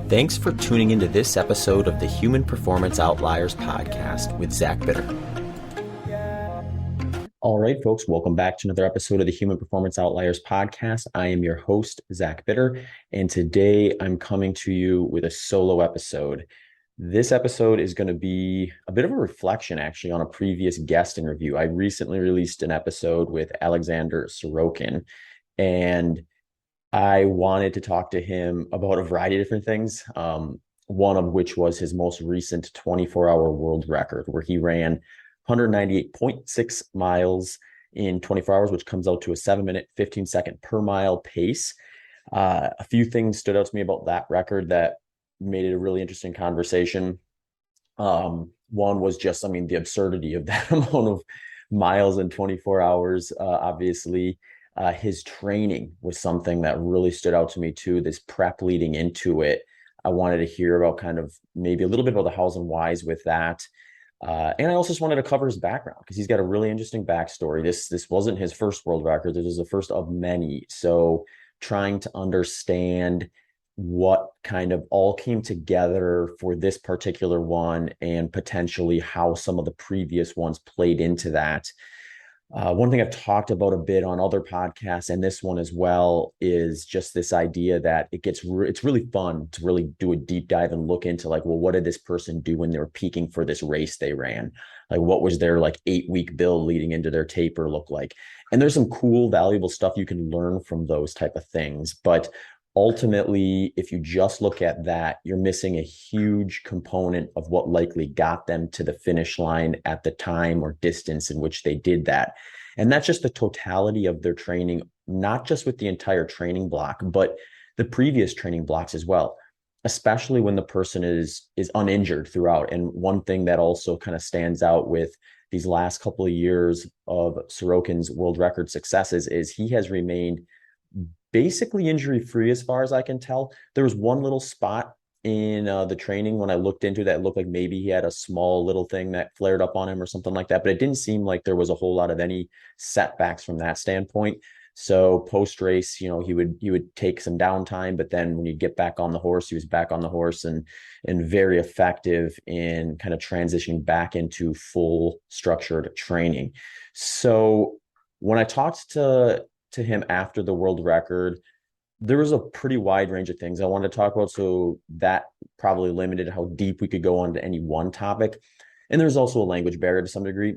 Thanks for tuning into this episode of the Human Performance Outliers podcast with Zach Bitter. All right, folks, welcome back to another episode of the Human Performance Outliers podcast. I am your host, Zach Bitter, and today I'm coming to you with a solo episode. This episode is going to be a bit of a reflection, actually, on a previous guest interview. I recently released an episode with Alexander Sorokin, and I wanted to talk to him about a variety of different things, one of which was his most recent 24-hour world record, where he ran 198.6 miles in 24 hours, which comes out to a 7-minute, 15-second per mile pace. A few things stood out to me about that record that made it a really interesting conversation. One was just, the absurdity of that amount of miles in 24 hours, obviously. His training was something that really stood out to me too, this prep leading into it. I wanted to hear about kind of maybe a little bit about the hows and whys with that. And I also just wanted to cover his background because he's got a really interesting backstory. This wasn't his first world record. This was the first of many. So trying to understand what kind of all came together for this particular one and potentially how some of the previous ones played into that. One thing I've talked about a bit on other podcasts and this one as well is just this idea that it's really fun to really do a deep dive and look into what did this person do when they were peaking for this race they ran? Like, what was their 8-week build leading into their taper look like? And there's some cool, valuable stuff you can learn from those type of things. But ultimately, if you just look at that, you're missing a huge component of what likely got them to the finish line at the time or distance in which they did that. And that's just the totality of their training, not just with the entire training block, but the previous training blocks as well, especially when the person is uninjured throughout. And one thing that also kind of stands out with these last couple of years of Sorokin's world record successes is he has remained basically injury-free as far as I can tell. There was one little spot in the training when I looked into that, it looked like maybe he had a small little thing that flared up on him or something like that, but it didn't seem like there was a whole lot of any setbacks from that standpoint. So post-race, he would take some downtime, but then when you get back on the horse, he was back on the horse and very effective in kind of transitioning back into full structured training. So when I talked to him after the world record, there was a pretty wide range of things I wanted to talk about. So that probably limited how deep we could go onto any one topic. And there's also a language barrier to some degree.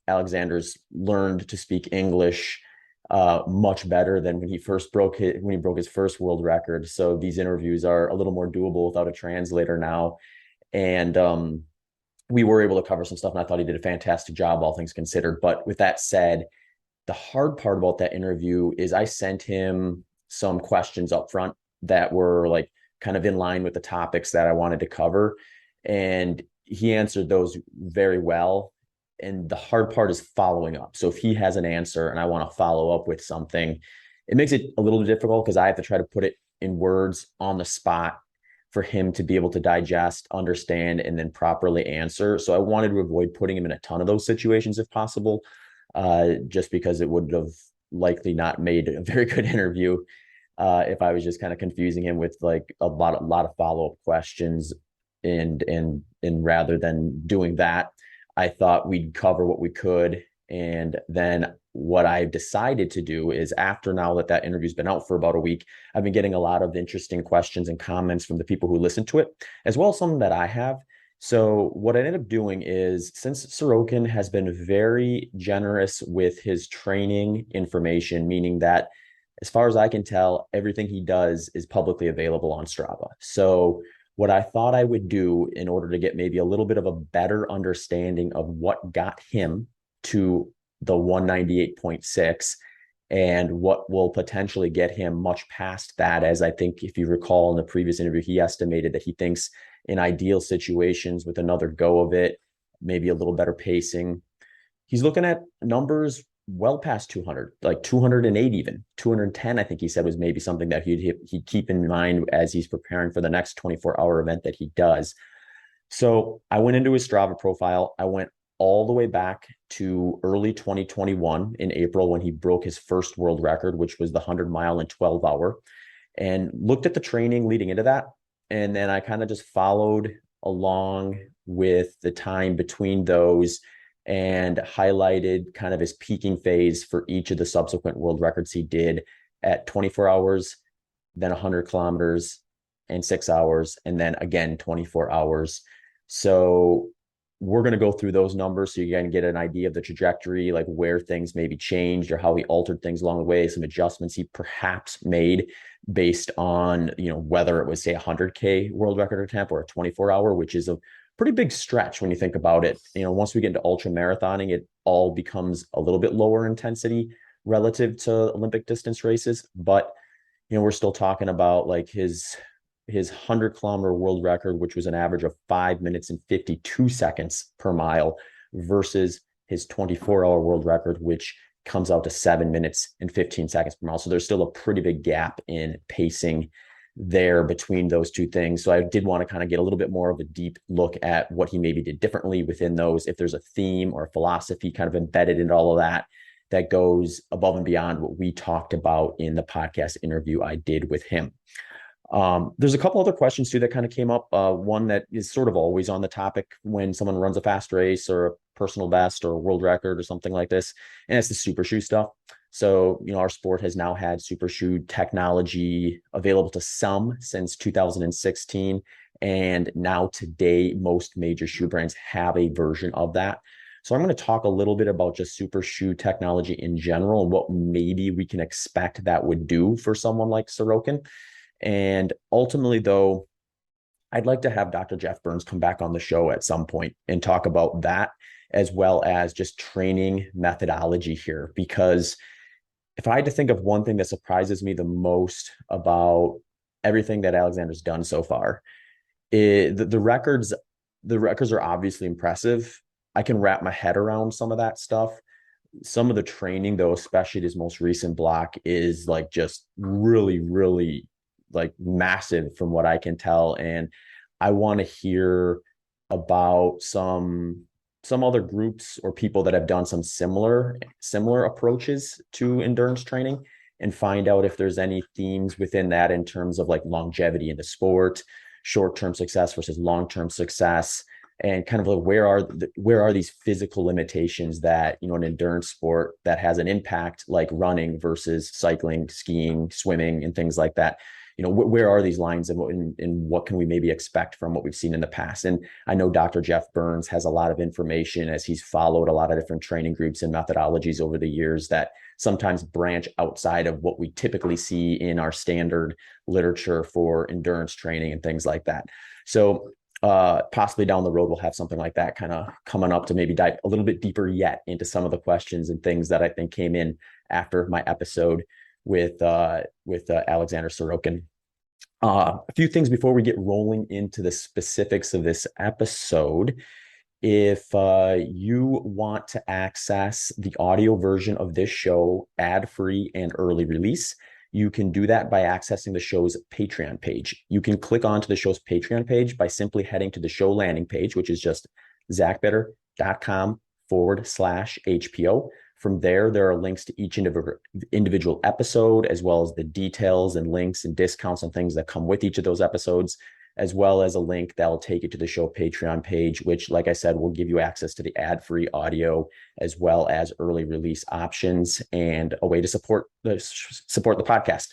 Alexander's learned to speak English much better than when he broke his first world record. So these interviews are a little more doable without a translator now. And we were able to cover some stuff, and I thought he did a fantastic job, all things considered. But with that said, the hard part about that interview is I sent him some questions up front that were kind of in line with the topics that I wanted to cover. And he answered those very well. And the hard part is following up. So if he has an answer and I want to follow up with something, it makes it a little difficult because I have to try to put it in words on the spot for him to be able to digest, understand, and then properly answer. So I wanted to avoid putting him in a ton of those situations if possible. Just because it would have likely not made a very good interview if I was just kind of confusing him with a lot of follow-up questions, and rather than doing that, I thought we'd cover what we could. And then what I've decided to do is, after now that interview's been out for about a week, I've been getting a lot of interesting questions and comments from the people who listen to it, as well as some that I have. So what I ended up doing is, since Sorokin has been very generous with his training information, meaning that as far as I can tell, everything he does is publicly available on Strava. So what I thought I would do in order to get maybe a little bit of a better understanding of what got him to the 198.6 and what will potentially get him much past that, as I think, if you recall in the previous interview, he estimated that he thinks in ideal situations with another go of it, maybe a little better pacing, he's looking at numbers well past 200, like 208, even 210. I think he said was maybe something that he'd keep in mind as he's preparing for the next 24-hour event that he does. So I went into his Strava profile. I went all the way back to early 2021 in April, when he broke his first world record, which was the 100-mile in 12 hour, and looked at the training leading into that. And then I kind of just followed along with the time between those and highlighted kind of his peaking phase for each of the subsequent world records he did at 24 hours, then 100 kilometers and 6 hours, and then again 24 hours. So we're going to go through those numbers so you can get an idea of the trajectory, like where things maybe changed or how he altered things along the way, some adjustments he perhaps made based on, whether it was, say, a 100K world record attempt or a 24-hour, which is a pretty big stretch when you think about it. Once we get into ultra marathoning, it all becomes a little bit lower intensity relative to Olympic distance races. But, we're still talking about like his 100-kilometer world record, which was an average of 5 minutes and 52 seconds per mile, versus his 24-hour world record, which comes out to 7 minutes and 15 seconds per mile. So there's still a pretty big gap in pacing there between those two things. So I did want to kind of get a little bit more of a deep look at what he maybe did differently within those, if there's a theme or a philosophy kind of embedded in all of that that goes above and beyond what we talked about in the podcast interview I did with him. There's a couple other questions too that kind of came up. One that is sort of always on the topic when someone runs a fast race or a personal best or a world record or something like this, and it's the super shoe stuff. So, our sport has now had super shoe technology available to some since 2016. And now today, most major shoe brands have a version of that. So I'm going to talk a little bit about just super shoe technology in general and what maybe we can expect that would do for someone like Sorokin. And ultimately, though, I'd like to have Dr. Jeff Burns come back on the show at some point and talk about that, as well as just training methodology here. Because if I had to think of one thing that surprises me the most about everything that Alexander's done so far, the records are obviously impressive. I can wrap my head around some of that stuff. Some of the training, though, especially his most recent block, is like just really, really like massive from what I can tell. And I want to hear about some other groups or people that have done some similar approaches to endurance training and find out if there's any themes within that in terms of like longevity in the sport, short-term success versus long-term success, and kind of like where are these physical limitations that, an endurance sport that has an impact like running versus cycling, skiing, swimming, and things like that. Where are these lines and what can we maybe expect from what we've seen in the past? And I know Dr. Jeff Burns has a lot of information as he's followed a lot of different training groups and methodologies over the years that sometimes branch outside of what we typically see in our standard literature for endurance training and things like that. So possibly down the road, we'll have something like that kind of coming up to maybe dive a little bit deeper yet into some of the questions and things that I think came in after my episode with Alexander Sorokin. A few things before we get rolling into the specifics of this episode. If you want to access the audio version of this show ad-free and early release, you can do that by accessing the show's Patreon page. You can click onto the show's Patreon page by simply heading to the show landing page, which is just zachbitter.com/HPO. From there are links to each individual episode, as well as the details and links and discounts and things that come with each of those episodes, as well as a link that will take you to the show Patreon page, which, like I said, will give you access to the ad-free audio, as well as early release options and a way to support the podcast.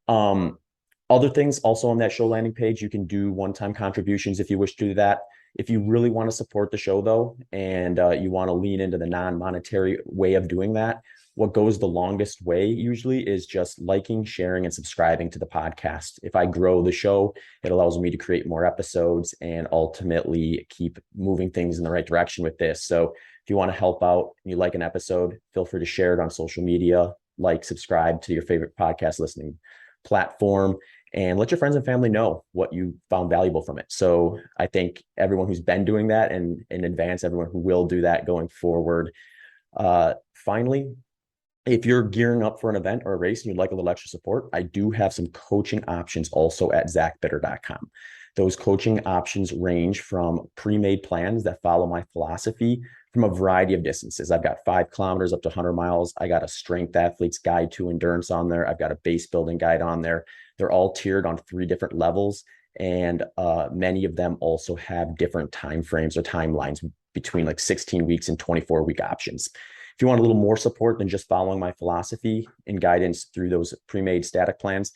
Other things also on that show landing page, you can do one-time contributions if you wish to do that. If you really want to support the show, though, and you want to lean into the non-monetary way of doing that, what goes the longest way usually is just liking, sharing, and subscribing to the podcast. If I grow the show, it allows me to create more episodes and ultimately keep moving things in the right direction with this. So if you want to help out and you like an episode, feel free to share it on social media, subscribe to your favorite podcast listening platform, and let your friends and family know what you found valuable from it. So I think everyone who's been doing that, and in advance, everyone who will do that going forward. Finally, if you're gearing up for an event or a race and you'd like a little extra support, I do have some coaching options also at zachbitter.com. Those coaching options range from pre-made plans that follow my philosophy from a variety of distances. I've got 5 kilometers up to 100 miles. I got a strength athlete's guide to endurance on there. I've got a base building guide on there. They're all tiered on 3 different levels. And many of them also have different time frames or timelines between like 16 weeks and 24-week options. If you want a little more support than just following my philosophy and guidance through those pre-made static plans,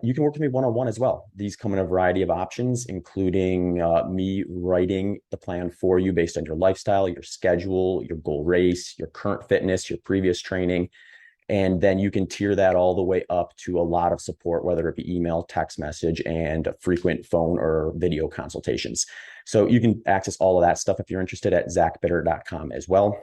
you can work with me one-on-one as well. These come in a variety of options, including me writing the plan for you based on your lifestyle, your schedule, your goal race, your current fitness, your previous training. And then you can tier that all the way up to a lot of support, whether it be email, text message, and frequent phone or video consultations. So you can access all of that stuff if you're interested at zachbitter.com as well.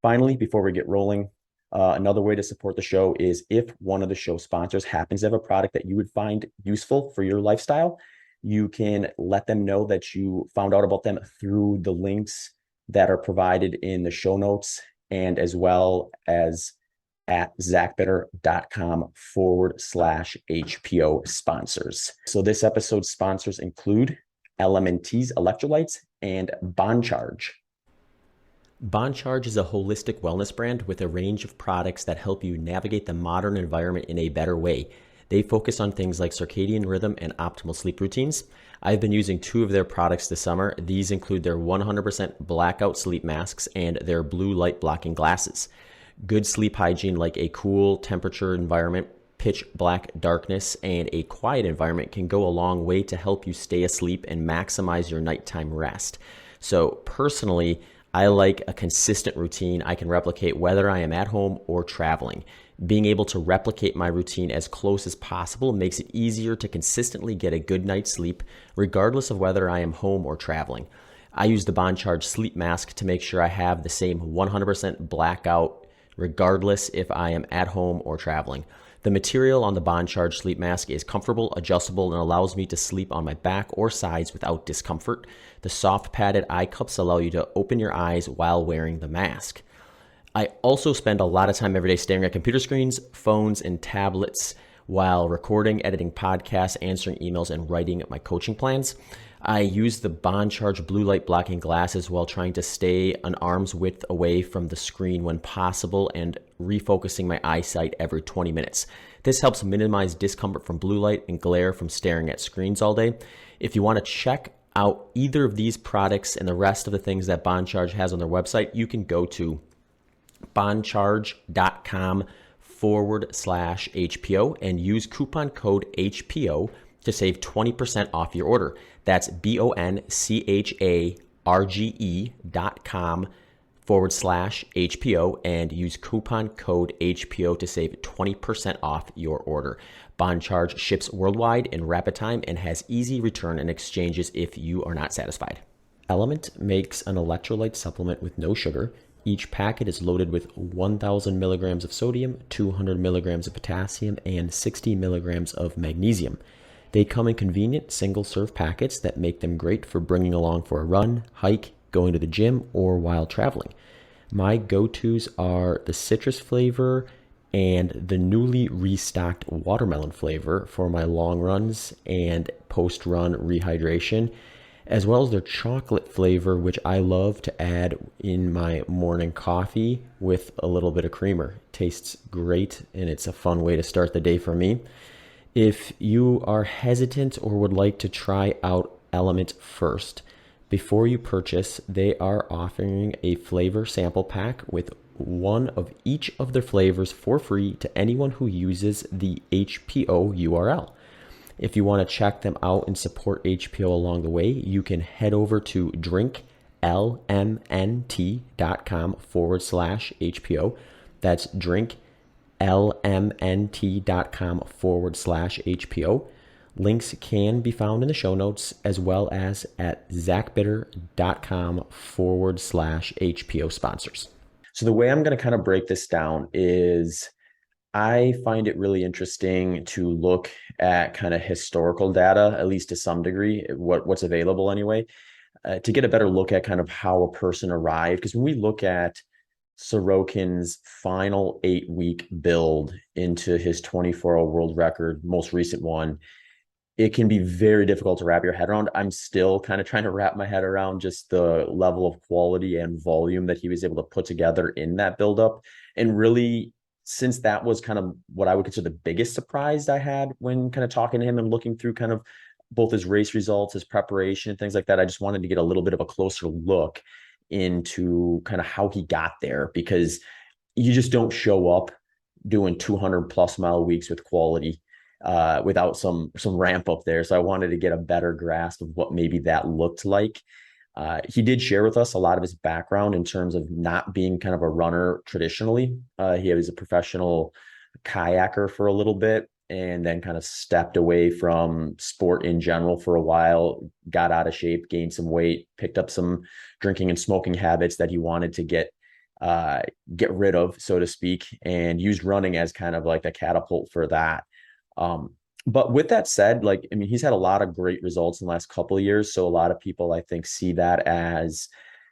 Finally, before we get rolling, another way to support the show is if one of the show sponsors happens to have a product that you would find useful for your lifestyle, you can let them know that you found out about them through the links that are provided in the show notes, and as well as at zachbitter.com/HPO sponsors. So this episode's sponsors include LMNT's electrolytes and BondCharge. BondCharge is a holistic wellness brand with a range of products that help you navigate the modern environment in a better way. They focus on things like circadian rhythm and optimal sleep routines. I've been using 2 of their products this summer. These include their 100% blackout sleep masks and their blue light blocking glasses. Good sleep hygiene like a cool temperature environment, pitch black darkness, and a quiet environment can go a long way to help you stay asleep and maximize your nighttime rest. So personally, I like a consistent routine I can replicate whether I am at home or traveling. Being able to replicate my routine as close as possible makes it easier to consistently get a good night's sleep, regardless of whether I am home or traveling. I use the BondCharge sleep mask to make sure I have the same 100% blackout, regardless if I am at home or traveling. The material on the BondCharge sleep mask is comfortable, adjustable, and allows me to sleep on my back or sides without discomfort. The soft padded eye cups allow you to open your eyes while wearing the mask. I also spend a lot of time every day staring at computer screens, phones, and tablets while recording, editing podcasts, answering emails, and writing my coaching plans. I use the BondCharge blue light blocking glasses while trying to stay an arm's width away from the screen when possible and refocusing my eyesight every 20 minutes. This helps minimize discomfort from blue light and glare from staring at screens all day. If you want to check out either of these products and the rest of the things that BondCharge has on their website, you can go to bondcharge.com/HPO and use coupon code HPO to save 20% off your order. That's BONCHARGE.com/HPO and use coupon code HPO to save 20% off your order. BondCharge ships worldwide in rapid time and has easy return and exchanges if you are not satisfied. LMNT makes an electrolyte supplement with no sugar. Each packet is loaded with 1,000 milligrams of sodium, 200 milligrams of potassium, and 60 milligrams of magnesium. They come in convenient single-serve packets that make them great for bringing along for a run, hike, going to the gym, or while traveling. My go-tos are the citrus flavor and the newly restocked watermelon flavor for my long runs and post-run rehydration, as well as their chocolate flavor, which I love to add in my morning coffee with a little bit of creamer. Tastes great, and it's a fun way to start the day for me. If you are hesitant or would like to try out LMNT first, before you purchase, they are offering a flavor sample pack with one of each of their flavors for free to anyone who uses the HPO URL. If you want to check them out and support HPO along the way, you can head over to drinklmnt.com/HPO. That's drinklmnt.com/HPO. Links can be found in the show notes as well as at zachbitter.com/HPO sponsors. So the way I'm going to kind of break this down is I find it really interesting to look at kind of historical data, at least to some degree, what's available anyway, to get a better look at kind of how a person arrived. Because when we look at Sorokin's final 8-week build into his 24-hour world record, most recent one, it can be very difficult to wrap your head around. I'm still kind of trying to wrap my head around just the level of quality and volume that he was able to put together in that buildup. And really, since that was kind of what I would consider the biggest surprise I had when kind of talking to him and looking through kind of both his race results, his preparation, and things like that. I just wanted to get a little bit of a closer look into kind of how he got there, because you just don't show up doing 200 plus mile weeks with quality without some ramp up there. So I wanted to get a better grasp of what maybe that looked like. He did share with us a lot of his background in terms of not being kind of a runner traditionally. He was a professional kayaker for a little bit, and then kind of stepped away from sport in general for a while, got out of shape, gained some weight, picked up some drinking and smoking habits that he wanted to get rid of, so to speak, and used running as kind of like a catapult for that. But with that said, like, I mean, he's had a lot of great results in the last couple of years. So a lot of people, I think, see that as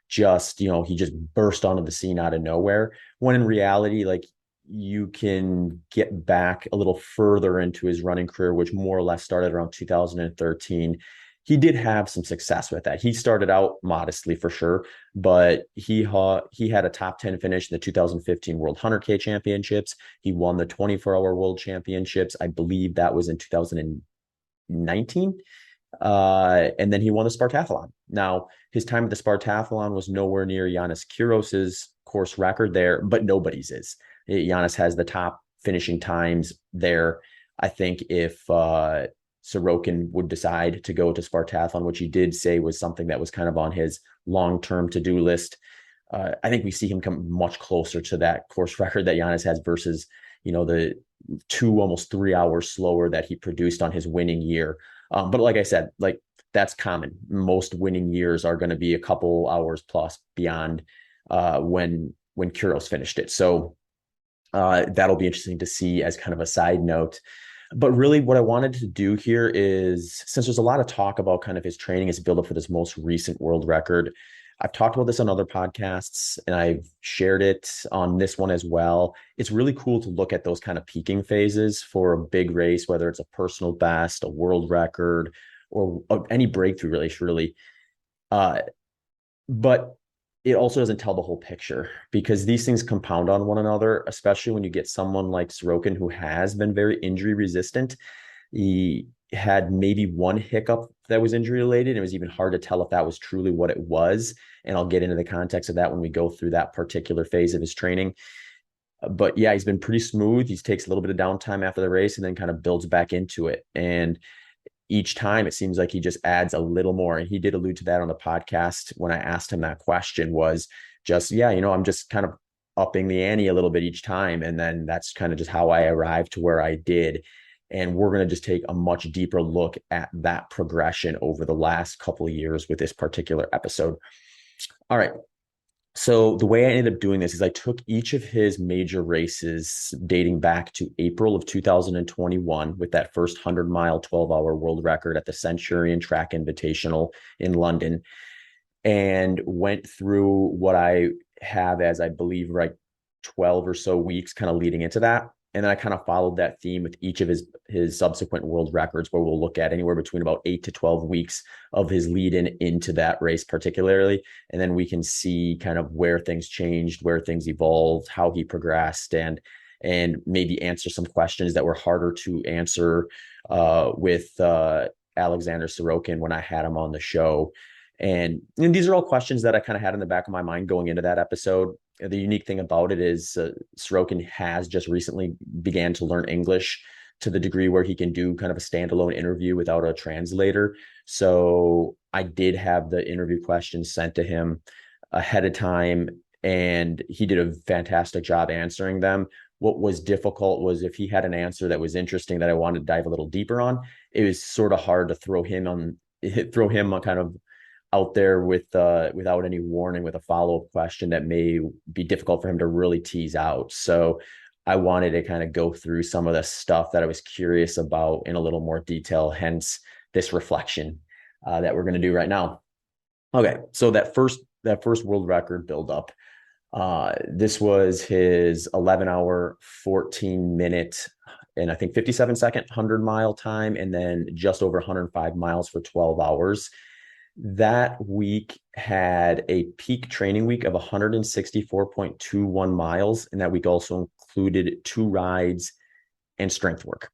just, he just burst onto the scene out of nowhere. When in reality, like, you can get back a little further into his running career, which more or less started around 2013. He did have some success with that. He started out modestly for sure, but he had a top 10 finish in the 2015 World 100K Championships. He won the 24-hour World Championships. I believe that was in 2019. And then he won the Spartathlon. Now, his time at the Spartathlon was nowhere near Yannis Kiros's course record there, but nobody's is. Yannis has the top finishing times there. I think if Sorokin would decide to go to Spartathlon, which he did say was something that was kind of on his long-term to-do list, I think we see him come much closer to that course record that Yannis has versus, the almost 3 hours slower that he produced on his winning year. But like I said, like, that's common. Most winning years are going to be a couple hours plus beyond when Kyrgios finished it. So that'll be interesting to see as kind of a side note. But really what I wanted to do here is, since there's a lot of talk about kind of his training as build up for this most recent world record, I've talked about this on other podcasts and I've shared it on this one as well. It's really cool to look at those kind of peaking phases for a big race, whether it's a personal best, a world record, or any breakthrough race, really. But it also doesn't tell the whole picture, because these things compound on one another, especially when you get someone like Sorokin, who has been very injury resistant. He had maybe one hiccup that was injury related. It was even hard to tell if that was truly what it was. And I'll get into the context of that when we go through that particular phase of his training. But yeah, he's been pretty smooth. He takes a little bit of downtime after the race and then kind of builds back into it. And each time it seems like he just adds a little more. And he did allude to that on the podcast when I asked him that question, was just, I'm just kind of upping the ante a little bit each time. And then that's kind of just how I arrived to where I did. And we're going to just take a much deeper look at that progression over the last couple of years with this particular episode. All right. So the way I ended up doing this is I took each of his major races dating back to April of 2021 with that first 100-mile, 12-hour world record at the Centurion Track Invitational in London, and went through what I have as, I believe, like 12 or so weeks kind of leading into that. And then I kind of followed that theme with each of his subsequent world records, where we'll look at anywhere between about 8 to 12 weeks of his lead in into that race particularly. And then we can see kind of where things changed, where things evolved, how he progressed, and maybe answer some questions that were harder to answer with Alexander Sorokin when I had him on the show. And these are all questions that I kind of had in the back of my mind going into that episode. The unique thing about it is Sorokin has just recently began to learn English to the degree where he can do kind of a standalone interview without a translator. So I did have the interview questions sent to him ahead of time, and he did a fantastic job answering them. What was difficult was if he had an answer that was interesting that I wanted to dive a little deeper on, it was sort of hard to throw him on kind of out there with without any warning with a follow-up question that may be difficult for him to really tease out. So I wanted to kind of go through some of the stuff that I was curious about in a little more detail, hence this reflection that we're going to do right now. Okay, so that first world record buildup, this was his 11-hour, 14-minute, and I think 57-second 100-mile time, and then just over 105 miles for 12 hours. That week had a peak training week of 164.21 miles. And that week also included 2 rides and strength work.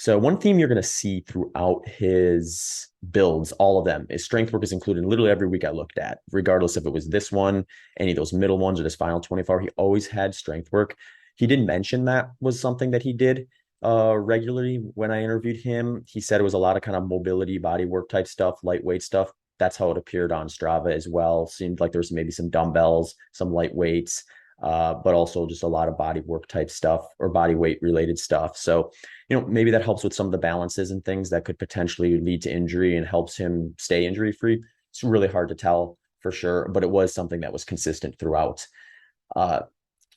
So one theme you're going to see throughout his builds, all of them, is strength work is included in literally every week I looked at, regardless if it was this one, any of those middle ones, or this final 24. He always had strength work. He didn't mention that was something that he did regularly when I interviewed him. He said it was a lot of kind of mobility, body work type stuff, lightweight stuff. That's how it appeared on Strava as well. Seemed like there's maybe some dumbbells, some light weights, but also just a lot of body work type stuff or body weight related stuff. So, maybe that helps with some of the balances and things that could potentially lead to injury and helps him stay injury free. It's really hard to tell for sure, but it was something that was consistent throughout.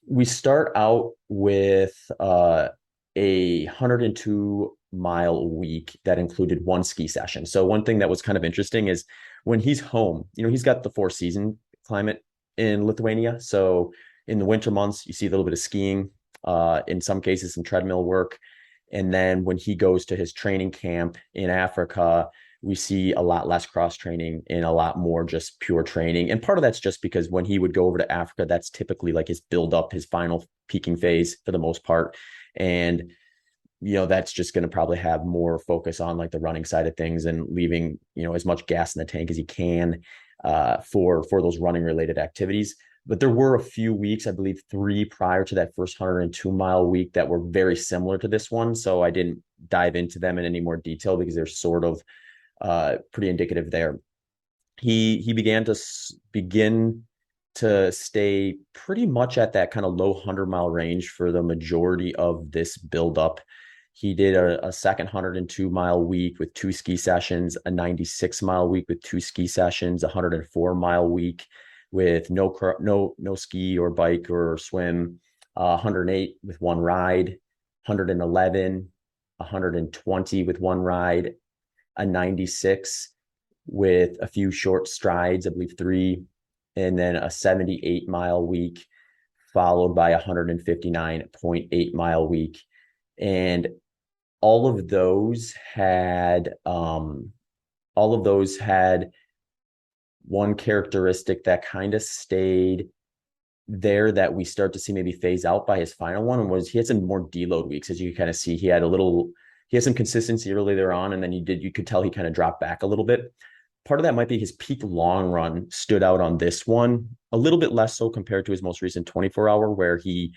We start out with a 102-mile week that included one ski session. So one thing that was kind of interesting is when he's home, he's got the 4-season climate in Lithuania. So in the winter months, you see a little bit of skiing, in some cases, some treadmill work. And then when he goes to his training camp in Africa, we see a lot less cross training and a lot more just pure training. And part of that's just because when he would go over to Africa, that's typically like his build up, his final peaking phase for the most part. And, that's just going to probably have more focus on like the running side of things and leaving, as much gas in the tank as he can for those running related activities. But there were a few weeks, I believe 3 prior to that first 102-mile week that were very similar to this one. So I didn't dive into them in any more detail because they're sort of pretty indicative there. He began to stay pretty much at that kind of low 100-mile range for the majority of this buildup. He did a second 102-mile week with 2 ski sessions, a 96-mile week with 2 ski sessions, a 104-mile week with no ski or bike or swim, 108 with 1 ride, 111, 120 with 1 ride, a 96 with a few short strides, I believe 3, and then a 78-mile week, followed by a 159.8-mile week. And all of those had one characteristic that kind of stayed there that we start to see maybe phase out by his final one, and was he had some more deload weeks. As you kind of see, he had some consistency early there on, and then you could tell he kind of dropped back a little bit. Part of that might be his peak long run stood out on this one, a little bit less so compared to his most recent 24-hour, where he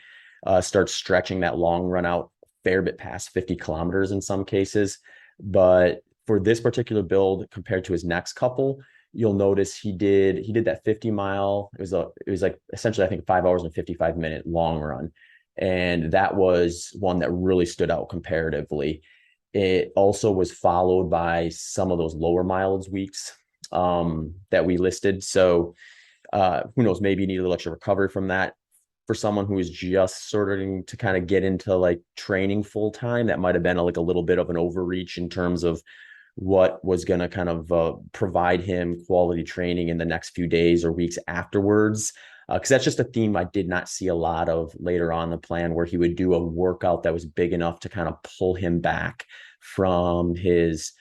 starts stretching that long run out a fair bit past 50 kilometers in some cases. But for this particular build, compared to his next couple, you'll notice he did that 50-mile. It was like essentially, I think, 5 hours and 55-minute long run. And that was one that really stood out comparatively. It also was followed by some of those lower mileage weeks that we listed. So who knows, maybe you need a little extra recovery from that. For someone who is just starting to kind of get into like training full time, that might have been like a little bit of an overreach in terms of what was going to kind of provide him quality training in the next few days or weeks afterwards. Because that's just a theme I did not see a lot of later on the plan, where he would do a workout that was big enough to kind of pull him back from his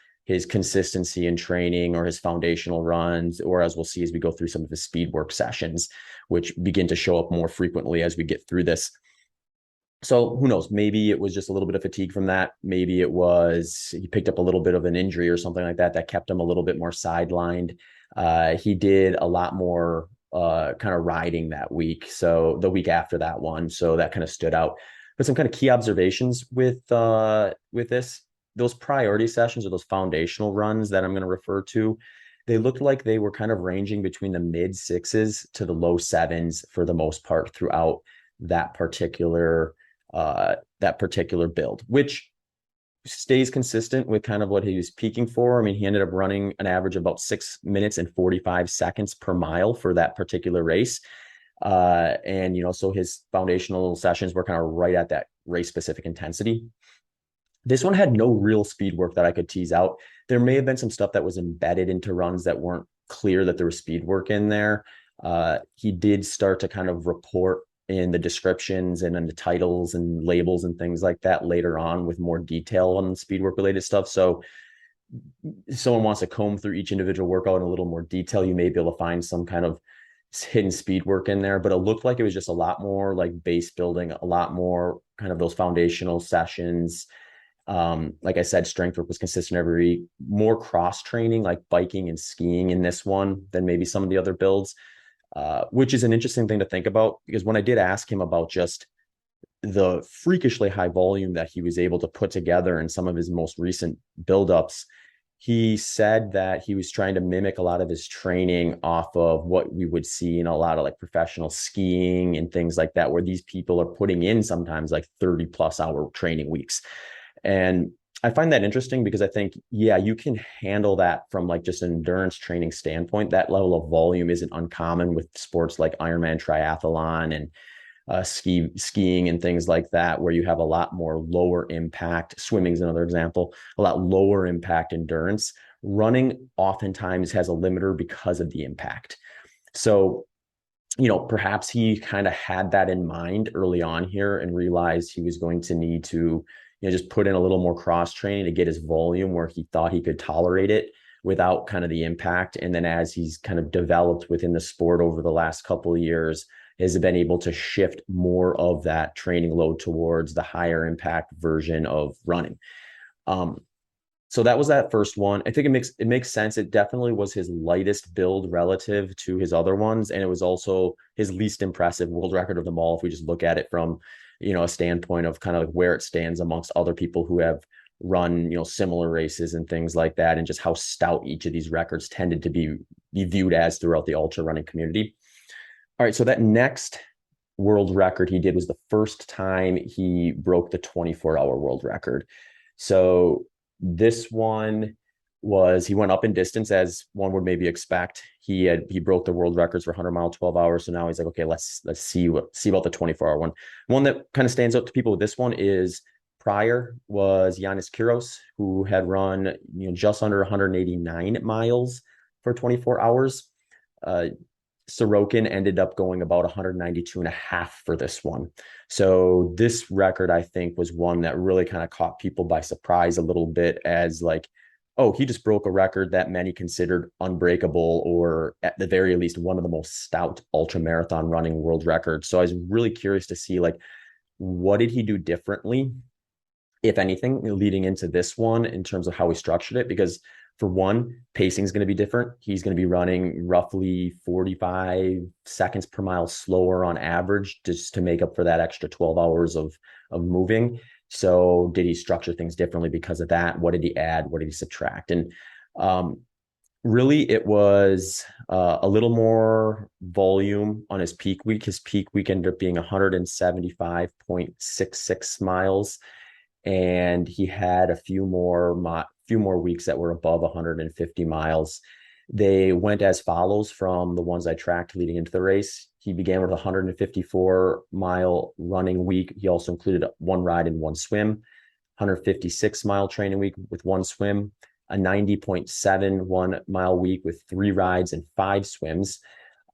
consistency in training or his foundational runs, or as we'll see as we go through some of his speed work sessions, which begin to show up more frequently as we get through this. So who knows, maybe it was just a little bit of fatigue from that. Maybe it was he picked up a little bit of an injury or something like that kept him a little bit more sidelined. He did a lot more kind of riding that week. So the week after that one. So that kind of stood out. But some kind of key observations with this, those priority sessions or those foundational runs that I'm going to refer to, they looked like they were kind of ranging between the mid 6s to the low 7s for the most part throughout that particular build, which stays consistent with kind of what he was peaking for. I mean, he ended up running an average of about 6 minutes and 45 seconds per mile for that particular race. And, so his foundational sessions were kind of right at that race specific intensity. This one had no real speed work that I could tease out. There may have been some stuff that was embedded into runs that weren't clear that there was speed work in there. He did start to kind of report in the descriptions and in the titles and labels and things like that later on with more detail on speed work related stuff. So if someone wants to comb through each individual workout in a little more detail, you may be able to find some kind of hidden speed work in there, but it looked like it was just a lot more like base building, a lot more kind of those foundational sessions. Like I said, strength work was consistent every week, more cross training like biking and skiing in this one than maybe some of the other builds, which is an interesting thing to think about, because when I did ask him about just the freakishly high volume that he was able to put together in some of his most recent buildups, he said that he was trying to mimic a lot of his training off of what we would see in a lot of like professional skiing and things like that, where these people are putting in sometimes like 30 plus hour training weeks. And I find that interesting because I think, yeah, you can handle that from like just an endurance training standpoint. That level of volume isn't uncommon with sports like Ironman triathlon and skiing and things like that, where you have a lot more lower impact. Swimming is another example, a lot lower impact endurance. Running oftentimes has a limiter because of the impact. So, perhaps he kind of had that in mind early on here and realized he was going to need to, just put in a little more cross training to get his volume where he thought he could tolerate it without kind of the impact. And then as he's kind of developed within the sport over the last couple of years, has been able to shift more of that training load towards the higher impact version of running. So that was that first one. I think it makes sense. It definitely was his lightest build relative to his other ones, and it was also his least impressive world record of them all. If we just look at it from, a standpoint of kind of like where it stands amongst other people who have run, similar races and things like that, and just how stout each of these records tended to be viewed as throughout the ultra running community. All right, so that next world record he did was the first time he broke the 24-hour world record. So this one he went up in distance, as one would maybe expect. He broke the world records for 100-mile 12 hours. So now he's like, okay, let's see about the 24-hour one. One that kind of stands out to people with this one is prior was Yannis Kiros, who had run just under 189 miles for 24 hours. Sorokin ended up going about 192 and a half for this one. So this record, I think, was one that really kind of caught people by surprise a little bit, as like, oh, he just broke a record that many considered unbreakable, or at the very least, one of the most stout ultra marathon running world records. So I was really curious to see, like, what did he do differently, if anything, leading into this one in terms of how he structured it? Because for one, pacing is going to be different. He's going to be running roughly 45 seconds per mile slower on average, just to make up for that extra 12 hours of moving. So did he structure things differently because of that? What did he add? What did he subtract? And really, it was a little more volume on his peak week. His peak week ended up being 175.66 miles. And he had a few more weeks that were above 150 miles. They went as follows from the ones I tracked leading into the race. He began with a 154-mile running week. He also included one ride and one swim, 156-mile training week with one swim, a 90.71-mile week with 3 rides and 5 swims,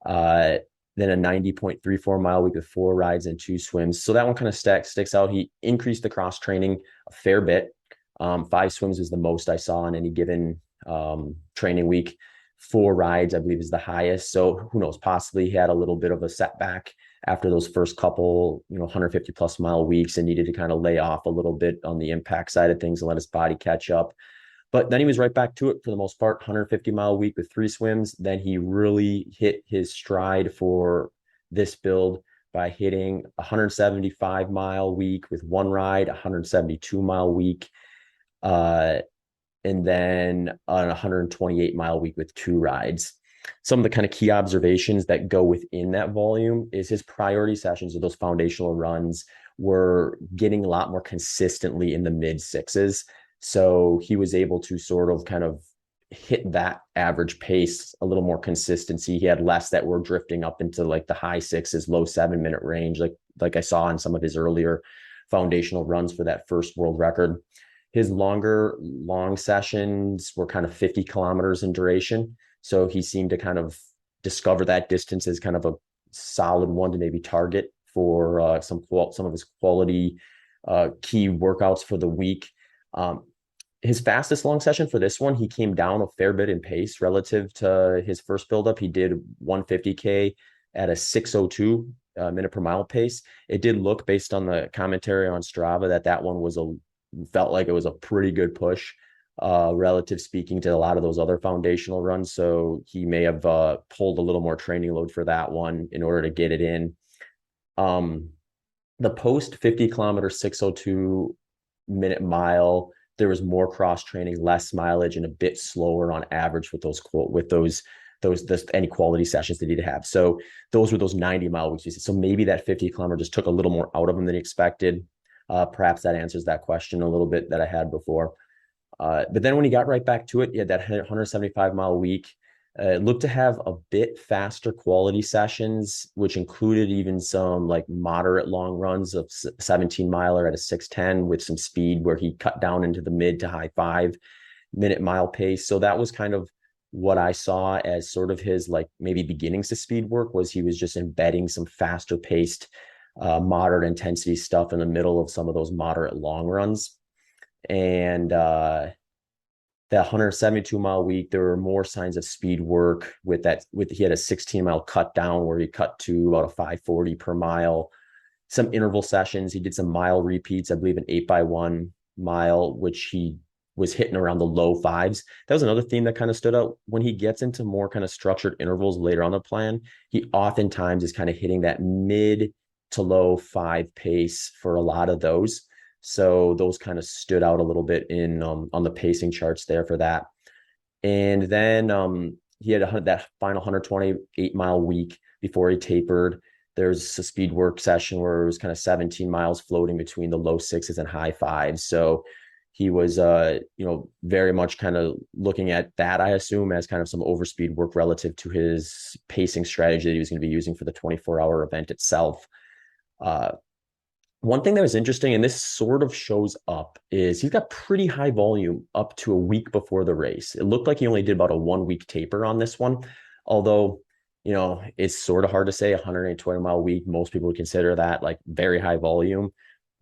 then a 90.34-mile week with 4 rides and 2 swims. So that one kind of sticks out. He increased the cross training a fair bit. 5 swims is the most I saw in any given training week. 4 rides, I believe, is the highest. So who knows, possibly he had a little bit of a setback after those first couple, 150 plus mile weeks, and needed to kind of lay off a little bit on the impact side of things and let his body catch up. But then he was right back to it for the most part. 150-mile week with 3 swims. Then he really hit his stride for this build by hitting a 175-mile week with 1 ride, 172-mile week, and then an 128-mile week with 2 rides. Some of the kind of key observations that go within that volume is his priority sessions, or those foundational runs, were getting a lot more consistently in the mid 6s. So he was able to sort of kind of hit that average pace, a little more consistency. He had less that were drifting up into like the high 6s, low 7-minute range, like I saw in some of his earlier foundational runs for that first world record. His long sessions were kind of 50 kilometers in duration. So he seemed to kind of discover that distance as kind of a solid one to maybe target for some of his quality key workouts for the week. His fastest long session for this one, he came down a fair bit in pace relative to his first buildup. He did 150K at a 6:02 minute per mile pace. It did look, based on the commentary on Strava, that one was felt like it was a pretty good push, relative speaking to a lot of those other foundational runs. So he may have pulled a little more training load for that one in order to get it in. The post 50 kilometer 6:02 mile, there was more cross training, less mileage, and a bit slower on average with those any quality sessions that he'd have. So those were those 90-mile weeks. So maybe that 50 kilometer just took a little more out of him than he expected. Perhaps that answers that question a little bit that I had before. But then when he got right back to it, he had that 175-mile week. Looked to have a bit faster quality sessions, which included even some like moderate long runs of 17-miler at a 6:10 with some speed where he cut down into the mid to high 5-minute mile pace. So that was kind of what I saw as sort of his like maybe beginnings to speed work, was he was just embedding some faster paced, moderate intensity stuff in the middle of some of those moderate long runs. And that 172-mile week, there were more signs of speed work he had a 16-mile cut down where he cut to about a 540 per mile. Some interval sessions, he did some mile repeats, I believe an 8x1 mile, which he was hitting around the low 5s. That was another theme that kind of stood out. When he gets into more kind of structured intervals later on the plan, he oftentimes is kind of hitting that mid to low 5 pace for a lot of those. So those kind of stood out a little bit in on the pacing charts there for that. And then he had that final 128-mile week before he tapered. There's a speed work session where it was kind of 17 miles floating between the low 6s and high 5s. So he was, very much kind of looking at that, I assume, as kind of some overspeed work relative to his pacing strategy that he was going to be using for the 24-hour event itself. One thing that was interesting, and this sort of shows up, is he's got pretty high volume up to a week before the race. It looked like he only did about a 1-week taper on this one, although, it's sort of hard to say. 120-mile week, most people would consider that like very high volume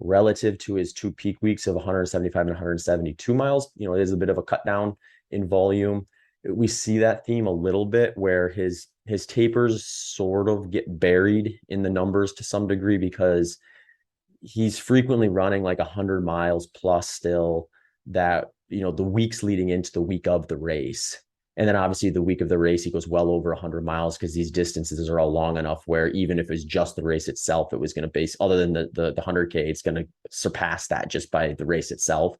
relative to his 2 peak weeks of 175 and 172 miles. It is a bit of a cut down in volume. We see that theme a little bit where his tapers sort of get buried in the numbers to some degree, because he's frequently running like 100 miles plus still, that, the weeks leading into the week of the race. And then obviously the week of the race, he goes well over 100 miles because these distances are all long enough where even if it's just the race itself, it was going to base, other than the 100K, it's going to surpass that just by the race itself.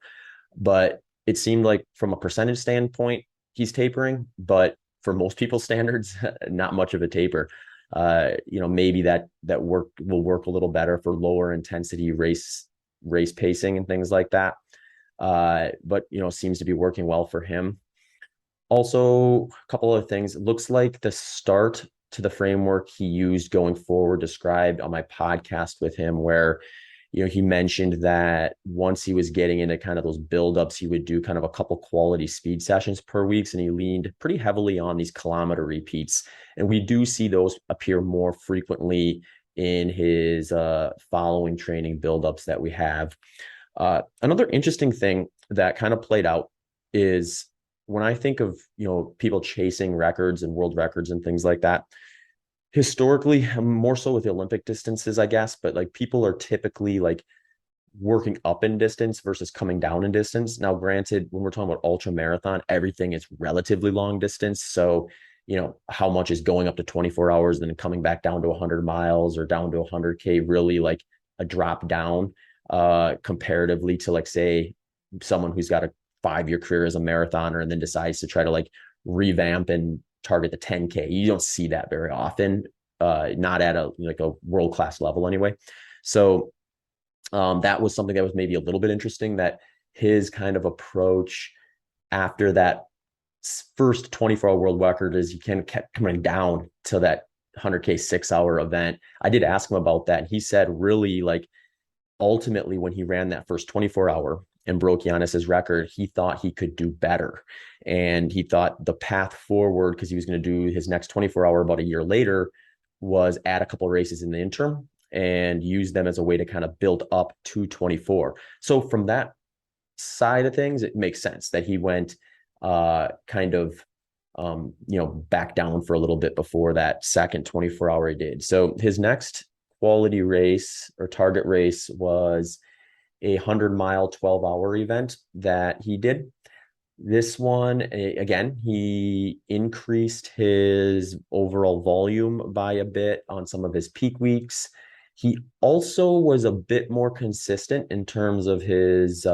But it seemed like from a percentage standpoint, he's tapering, but for most people's standards, not much of a taper. Maybe that will work a little better for lower intensity race pacing and things like that. But seems to be working well for him. Also, a couple of things. It looks like the start to the framework he used going forward, described on my podcast with him, where he mentioned that once he was getting into kind of those buildups, he would do kind of a couple quality speed sessions per week, and he leaned pretty heavily on these kilometer repeats. And we do see those appear more frequently in his following training buildups that we have. Another interesting thing that kind of played out is when I think of, people chasing records and world records and things like that, historically, more so with the Olympic distances, I guess, but like people are typically like working up in distance versus coming down in distance. Now, granted, when we're talking about ultra marathon, everything is relatively long distance. So, how much is going up to 24 hours, then coming back down to 100 miles or down to 100K really like a drop down comparatively to, like, say, someone who's got a 5-year career as a marathoner and then decides to try to like revamp and target the 10K. You don't see that very often, not at a world-class level anyway. So that was something that was maybe a little bit interesting, that his kind of approach after that first 24-hour world record is he kept coming down to that 100K 6-hour event. I did ask him about that, and he said really, like, ultimately when he ran that first 24-hour and broke Giannis's record, he thought he could do better. And he thought the path forward, because he was going to do his next 24-hour about a year later, was add a couple of races in the interim and use them as a way to kind of build up to 24. So from that side of things, it makes sense that he went back down for a little bit before that second 24-hour he did. So his next quality race or target race was a 100-mile 12-hour event that he did. This one, again, he increased his overall volume by a bit on some of his peak weeks. He also was a bit more consistent in terms of his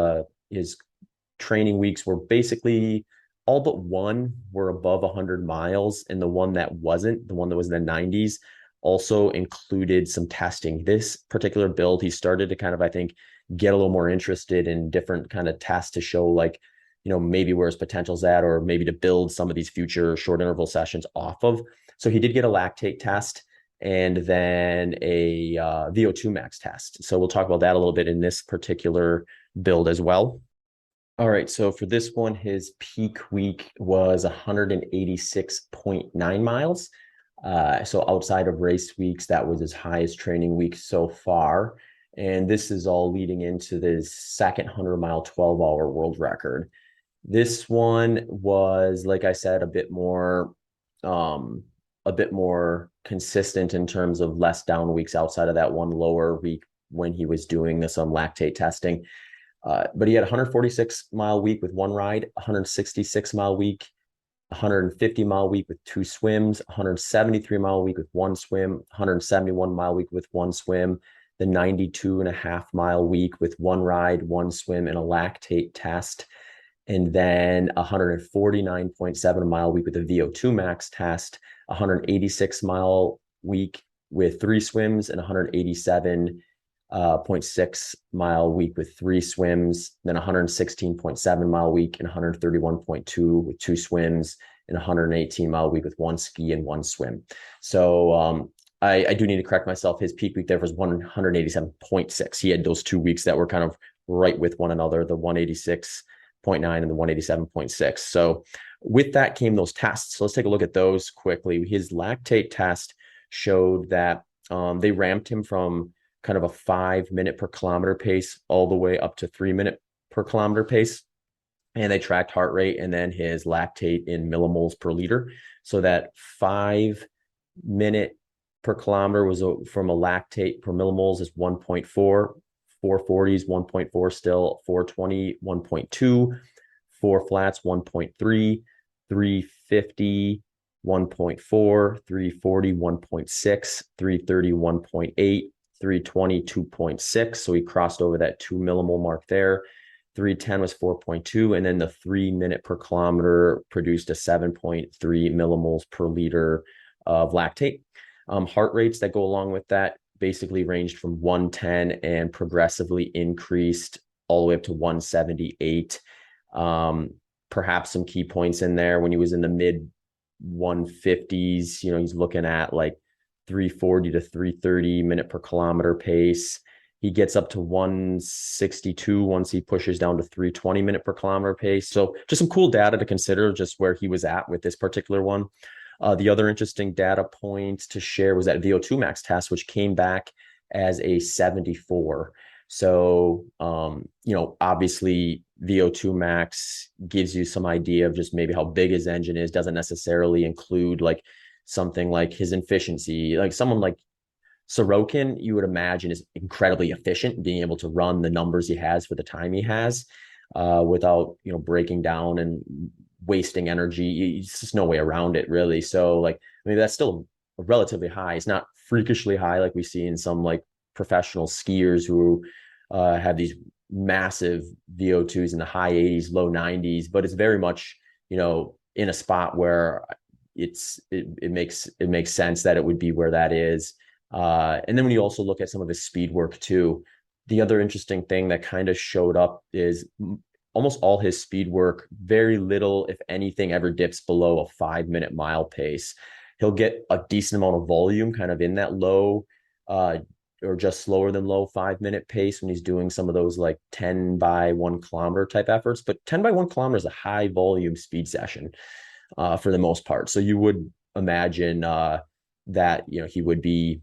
training weeks were basically all but one were above 100 miles, and the one that wasn't, the one that was in the 90s, also included some testing. This particular build, he started to kind of, I think, get a little more interested in different kind of tests to show like, maybe where his potential's at, or maybe to build some of these future short interval sessions off of. So he did get a lactate test and then a VO2 max test. So we'll talk about that a little bit in this particular build as well. All right, so for this one, his peak week was 186.9 miles. So outside of race weeks, that was his highest training week so far. And this is all leading into the second 100-mile 12-hour world record. This one was, like I said, a bit more consistent in terms of less down weeks outside of that one lower week when he was doing this lactate testing. But he had a 146-mile week with one ride, 166-mile week, 150-mile week with two swims, 173-mile week with one swim, 171-mile week with one swim, the 92.5-mile week with one ride, one swim, and a lactate test, and then 149.7-mile week with a VO2 max test, 186-mile week with three swims, and 187.6-mile week with three swims, then 116.7-mile week and 131.2 with two swims, and 118-mile week with one ski and one swim. So I do need to correct myself. His peak week there was 187.6. He had those 2 weeks that were kind of right with one another, the 186.9 and the 187.6. So with that came those tests. So let's take a look at those quickly. His lactate test showed that they ramped him from kind of a 5-minute per kilometer pace all the way up to 3-minute per kilometer pace. And they tracked heart rate and then his lactate in millimoles per liter. So that 5-minute per kilometer was from a lactate per millimoles is 1.4, 440 is 1.4 still, 420, 1.2, 4 flats, 1.3, 350, 1.4, 340, 1.6, 330, 1.8, 320, 2.6. So he crossed over that 2 millimole mark there. 310 was 4.2. And then the 3-minute per kilometer produced a 7.3 millimoles per liter of lactate. Heart rates that go along with that basically ranged from 110 and progressively increased all the way up to 178. Perhaps some key points in there when he was in the mid 150s, he's looking at like 340 to 330 minute per kilometer pace. He gets up to 162 once he pushes down to 320 minute per kilometer pace. So just some cool data to consider just where he was at with this particular one. The other interesting data point to share was that VO2 max test, which came back as a 74. So, obviously VO2 max gives you some idea of just maybe how big his engine is, doesn't necessarily include like something like his efficiency. Like someone like Sorokin, you would imagine, is incredibly efficient, being able to run the numbers he has for the time he has without, breaking down and wasting energy. It's just no way around it, really. So like, maybe that's still relatively high. It's not freakishly high like we see in some like professional skiers who have these massive VO2s in the high 80s, low 90s, but it's very much, in a spot where it makes sense that it would be where that is. And then when you also look at some of his speed work too, the other interesting thing that kind of showed up is almost all his speed work, very little, if anything, ever dips below a 5-minute mile pace. He'll get a decent amount of volume kind of in that low or just slower than low 5-minute pace when he's doing some of those like 10 by 1 kilometer type efforts. But 10 by 1 kilometer is a high volume speed session for the most part. So you would imagine that, he would be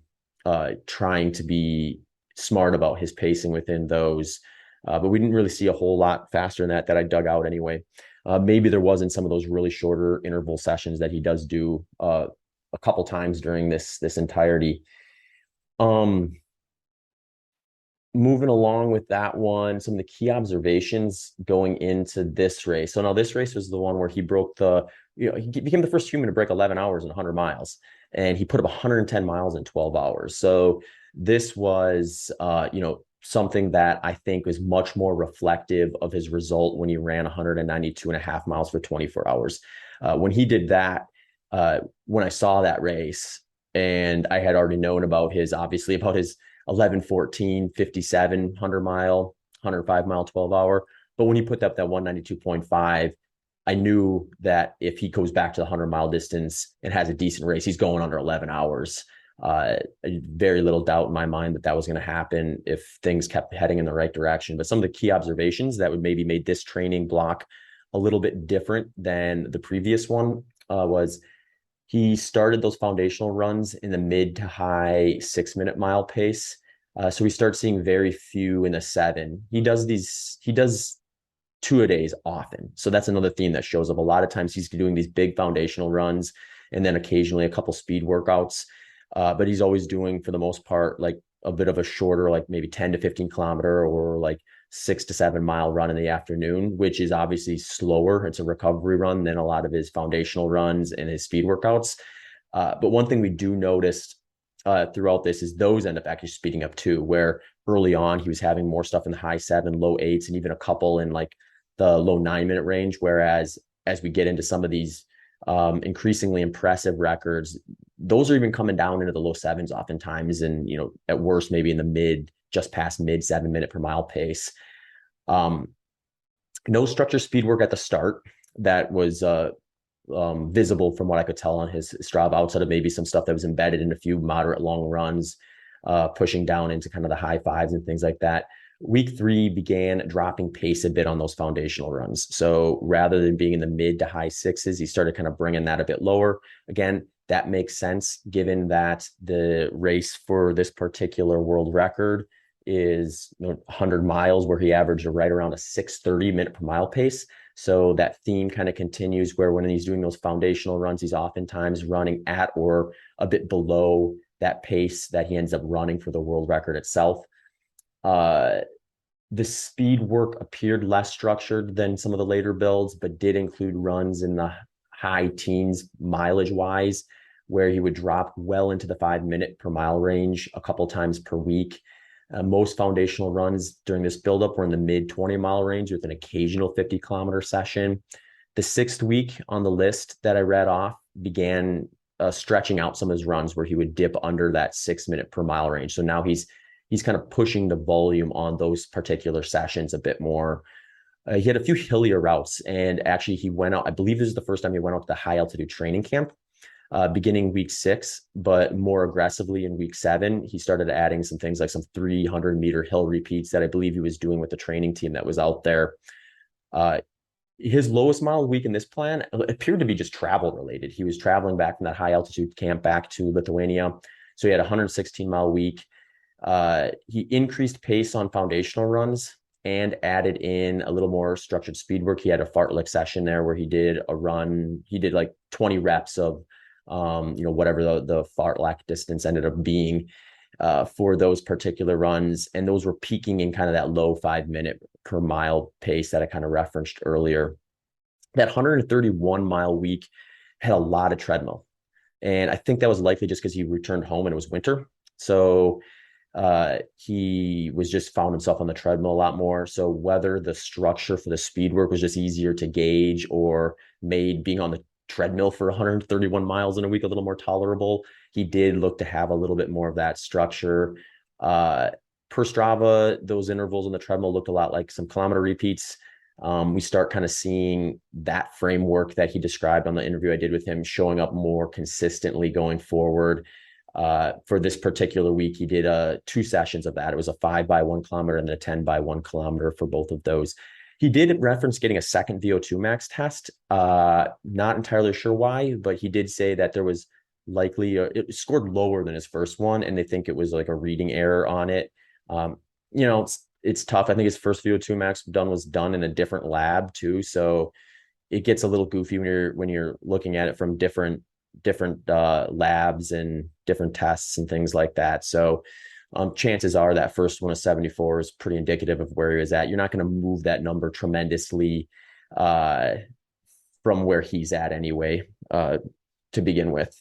trying to be smart about his pacing within those. But we didn't really see a whole lot faster than that I dug out anyway. Maybe there was in some of those really shorter interval sessions that he does do a couple times during this entirety. moving along with that one, some of the key observations going into this race. So now this race was the one where he broke he became the first human to break 11 hours in 100 miles, and he put up 110 miles in 12 hours. So this was, something that I think was much more reflective of his result when he ran 192 and a half miles for 24 hours. When he did that, when I saw that race, and I had already known about his 11:14 57 100 mile 105 mile 12 hour, but when he put up that 192.5, I knew that if he goes back to the 100 mile distance and has a decent race, he's going under 11 hours. Very little doubt in my mind that that was going to happen if things kept heading in the right direction. But some of the key observations that would maybe made this training block a little bit different than the previous one was he started those foundational runs in the mid to high 6 minute mile pace. So we start seeing very few in the 7. He does 2 a days often. So that's another theme that shows up. A lot of times he's doing these big foundational runs and then occasionally a couple speed workouts. But he's always doing, for the most part, like a bit of a shorter, like maybe 10 to 15 kilometer or like 6 to 7 mile run in the afternoon, which is obviously slower. It's a recovery run than a lot of his foundational runs and his speed workouts. But one thing we do notice throughout this is those end up actually speeding up too, where early on he was having more stuff in the high 7, low 8s, and even a couple in like the low 9 minute range. Whereas as we get into some of these increasingly impressive records, those are even coming down into the low 7s oftentimes, and at worst maybe in the just past mid 7 minute per mile pace. No structured speed work at the start that was visible from what I could tell on his Strava, outside of maybe some stuff that was embedded in a few moderate long runs, pushing down into kind of the high 5s and things like that. Week 3 began dropping pace a bit on those foundational runs. So rather than being in the mid to high 6s, he started kind of bringing that a bit lower. Again, that makes sense given that the race for this particular world record is 100 miles, where he averaged right around a 6:30 minute per mile pace. So that theme kind of continues, where when he's doing those foundational runs, he's oftentimes running at or a bit below that pace that he ends up running for the world record itself. The speed work appeared less structured than some of the later builds, but did include runs in the high teens mileage wise, where he would drop well into the 5 minute per mile range a couple times per week. Most foundational runs during this buildup were in the mid 20 mile range with an occasional 50-kilometer session. The 6th week on the list that I read off began stretching out some of his runs, where he would dip under that 6 minute per mile range. So now he's kind of pushing the volume on those particular sessions a bit more. He had a few hillier routes, and actually he went out, I believe this is the first time he went out to the high altitude training camp, beginning week 6, but more aggressively in week 7. He started adding some things like some 300-meter hill repeats that I believe he was doing with the training team that was out there. His lowest mile week in this plan appeared to be just travel related. He was traveling back from that high altitude camp back to Lithuania. So he had a 116-mile week. He increased pace on foundational runs and added in a little more structured speed work. He had a fartlek session there where he did a run. He did like 20 reps of, whatever the fartlek distance ended up being for those particular runs. And those were peaking in kind of that low 5 minute per mile pace that I kind of referenced earlier. That 131-mile week had a lot of treadmill. And I think that was likely just because he returned home and it was winter. So he was just found himself on the treadmill a lot more. So whether the structure for the speed work was just easier to gauge or made being on the treadmill for 131 miles in a week a little more tolerable, he did look to have a little bit more of that structure. Per Strava, those intervals on the treadmill looked a lot like some kilometer repeats. We start kind of seeing that framework that he described on the interview I did with him showing up more consistently going forward. For this particular week, he did 2 sessions of that. It was a 5x1 kilometer and then a 10x1 kilometer for both of those. He did reference getting a second VO2 max test. Not entirely sure why, but he did say that there was likely it scored lower than his first one, and they think it was like a reading error on it. It's tough. I think his first VO2 max was done in a different lab too, so it gets a little goofy when you're looking at it from different labs and different tests and things like that. So Chances are that first one of 74 is pretty indicative of where he was at. You're not going to move that number tremendously from where he's at anyway, to begin with.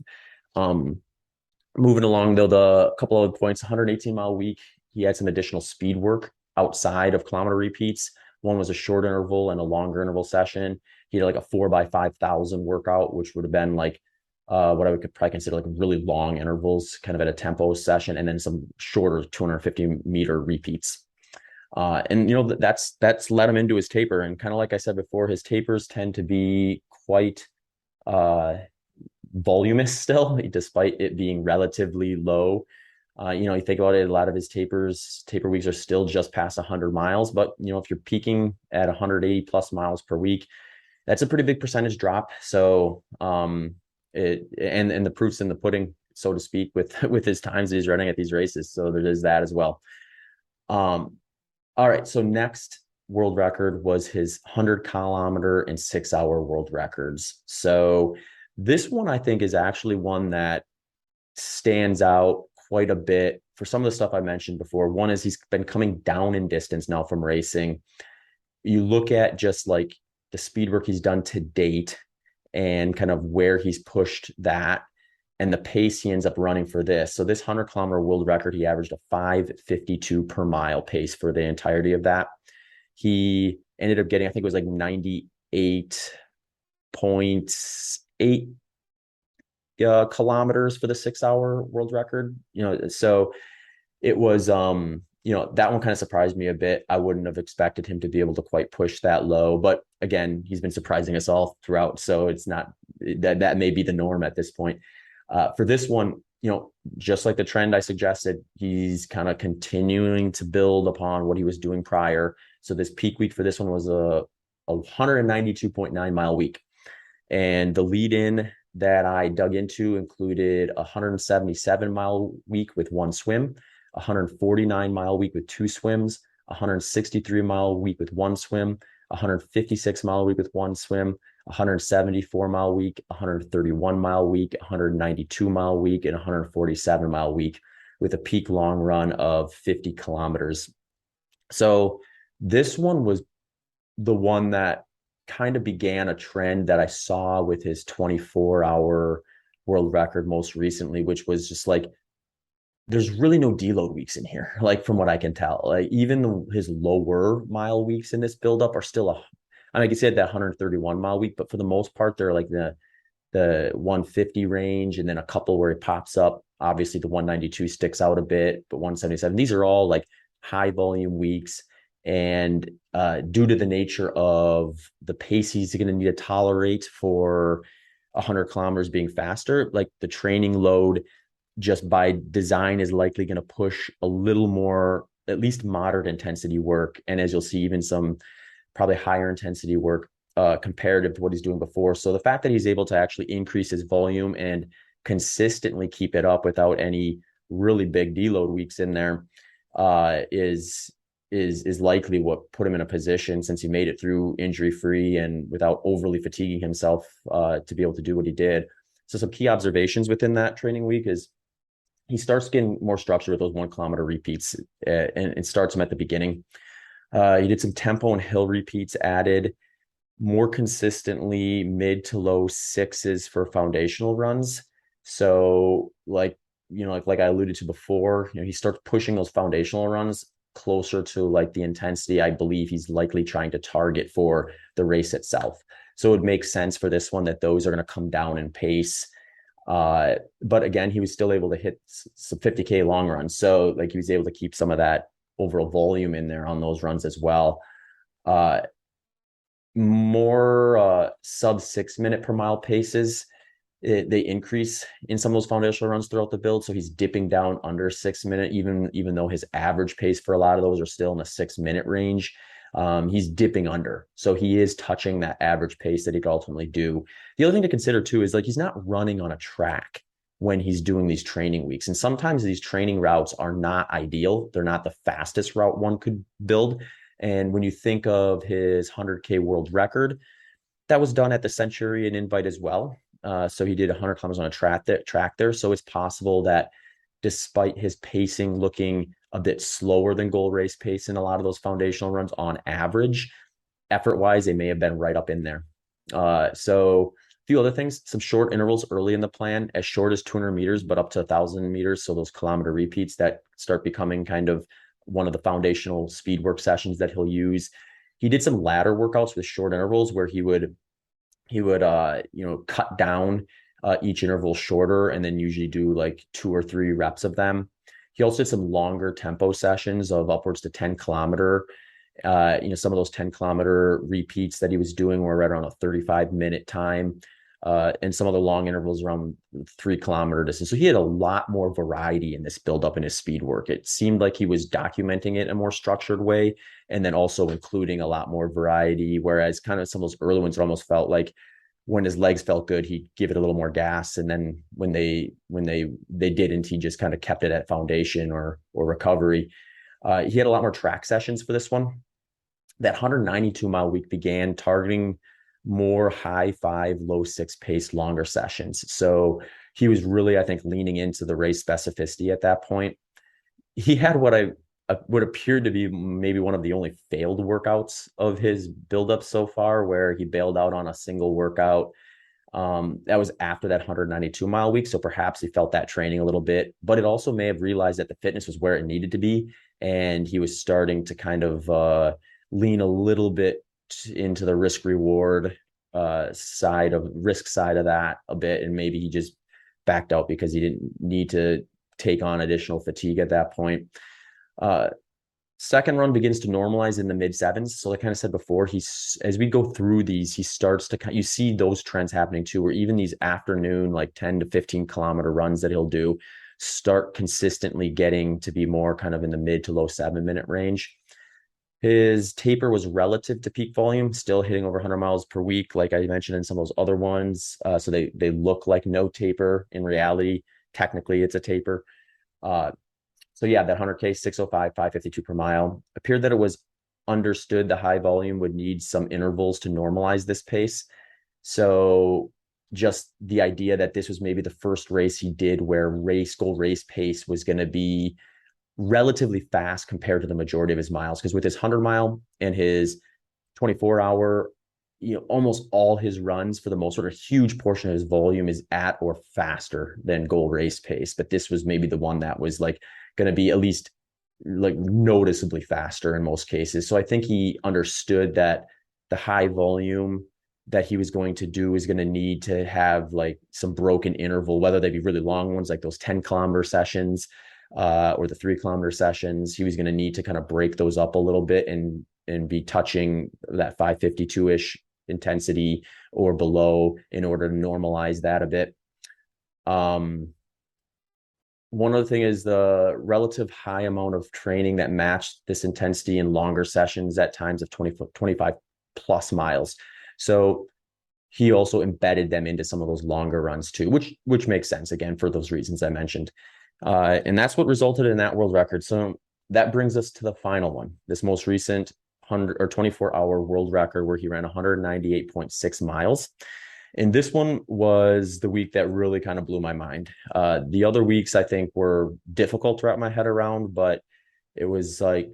Moving along, though, the couple of points, 118-mile week, he had some additional speed work outside of kilometer repeats. One was a short interval and a longer interval session. He did like a 4x5,000 workout, which would have been like what I would probably consider like really long intervals, kind of at a tempo session, and then some shorter 250-meter repeats. And that's led him into his taper. And kind of like I said before, his tapers tend to be quite voluminous still, despite it being relatively low. You think about it, a lot of his taper weeks are still just past 100 miles. But, if you're peaking at 180 plus miles per week, that's a pretty big percentage drop. So and the proof's in the pudding, so to speak, with his times that he's running at these races. So there is that as well. All right. So next world record was his 100-kilometer and 6-hour world records. So this one, I think, is actually one that stands out quite a bit for some of the stuff I mentioned before. One is he's been coming down in distance now from racing. You look at just like the speed work he's done to date and kind of where he's pushed that and the pace he ends up running for this. So this 100-kilometer world record, he averaged a 5:52 per mile pace for the entirety of that. He ended up getting, I think it was like 98.8 kilometers for the 6-hour world record. So it was, that one kind of surprised me a bit. I wouldn't have expected him to be able to quite push that low, but again, he's been surprising us all throughout. So it's not that may be the norm at this point. For this one, just like the trend I suggested, he's kind of continuing to build upon what he was doing prior. So this peak week for this one was a 192.9 mile week. And the lead in that I dug into included a 177-mile week with one swim, a 149-mile week with two swims, a 163-mile week with one swim, a 156-mile week with one swim, a 174-mile week, a 131-mile week, a 192-mile week, and a 147-mile week with a peak long run of 50 kilometers. So this one was the one that kind of began a trend that I saw with his 24-hour world record most recently, which was just like, there's really no deload weeks in here. Like from what I can tell, like even his lower mile weeks in this buildup are still I could say that 131-mile week, but for the most part, they're like the 150 range, and then a couple where he pops up. Obviously, the 192 sticks out a bit, but 177. These are all like high volume weeks. And due to the nature of the pace he's going to need to tolerate for 100 kilometers being faster, like the training load just by design is likely going to push a little more, at least moderate intensity work. And as you'll see, even some probably higher intensity work comparative to what he's doing before. So the fact that he's able to actually increase his volume and consistently keep it up without any really big deload weeks in there is likely what put him in a position, since he made it through injury free and without overly fatiguing himself to be able to do what he did. So some key observations within that training week is he starts getting more structure with those 1 kilometer repeats, and it starts him at the beginning. He did some tempo and hill repeats added, more consistently mid to low sixes for foundational runs. So like I alluded to before, he starts pushing those foundational runs closer to like the intensity I believe he's likely trying to target for the race itself. So it makes sense for this one that those are going to come down in pace. But again, he was still able to hit some 50K long runs. So like he was able to keep some of that overall volume in there on those runs as well. More sub 6 minute per mile paces. They increase in some of those foundational runs throughout the build. So he's dipping down under 6 minute, even though his average pace for a lot of those are still in the 6 minute range. He's dipping under. So he is touching that average pace that he could ultimately do. The other thing to consider too is like he's not running on a track when he's doing these training weeks. And sometimes these training routes are not ideal. They're not the fastest route one could build. And when you think of his 100K world record, that was done at the Centurion Invite as well. So he did 100 kilometers on a track there. So it's possible that despite his pacing looking a bit slower than goal race pace in a lot of those foundational runs on average, effort wise, they may have been right up in there. So a few other things, some short intervals early in the plan, as short as 200 meters, but up to 1,000 meters. So those kilometer repeats that start becoming kind of one of the foundational speed work sessions that he'll use. He did some ladder workouts with short intervals where he would cut down each interval shorter and then usually do like 2 or 3 reps of them. He also did some longer tempo sessions of upwards to 10 kilometer. Some of those 10 kilometer repeats that he was doing were right around a 35-minute time. And some of the long intervals around 3 kilometer distance. So he had a lot more variety in this buildup in his speed work. It seemed like he was documenting it in a more structured way, and then also including a lot more variety. Whereas kind of some of those early ones, it almost felt like when his legs felt good, he'd give it a little more gas. And then when they didn't, he just kind of kept it at foundation or recovery. He had a lot more track sessions for this one. That 192-mile week began targeting more high 5, low 6 pace, longer sessions. So he was really, I think, leaning into the race specificity at that point. He had what appeared to be maybe one of the only failed workouts of his buildup so far, where he bailed out on a single workout. That was after that 192-mile week. So perhaps he felt that training a little bit, but it also may have realized that the fitness was where it needed to be. And he was starting to kind of lean a little bit into the risk side of that a bit. And maybe he just backed out because he didn't need to take on additional fatigue at that point. Second run begins to normalize in the mid 7s. So like I kind of said before, as we go through these, he starts to, you see those trends happening too, where even these afternoon, like 10 to 15 kilometer runs that he'll do start consistently getting to be more kind of in the mid to low 7-minute range. His taper was relative to peak volume, still hitting over 100 miles per week, like I mentioned in some of those other ones. So they look like no taper. In reality, technically, it's a taper. So yeah, that 100K, 605, 552 per mile. Appeared that it was understood the high volume would need some intervals to normalize this pace. So just the idea that this was maybe the first race he did where goal race pace was going to be relatively fast compared to the majority of his miles. Because with his 100-mile and his 24-hour, almost all his runs, for the most part, a huge portion of his volume is at or faster than goal race pace. But this was maybe the one that was like going to be at least like noticeably faster in most cases. So I think he understood that the high volume that he was going to do is going to need to have like some broken interval, whether they be really long ones like those 10-kilometer sessions or the 3-kilometer sessions. He was going to need to kind of break those up a little bit and be touching that 552-ish intensity or below in order to normalize that a bit. One other thing is the relative high amount of training that matched this intensity in longer sessions at times of 25 plus miles. So he also embedded them into some of those longer runs too, which makes sense, again, for those reasons I mentioned. And that's what resulted in that world record. So that brings us to the final one, this most recent 24-hour world record where he ran 198.6 miles. And this one was the week that really kind of blew my mind. The other weeks I think were difficult to wrap my head around, but it was like,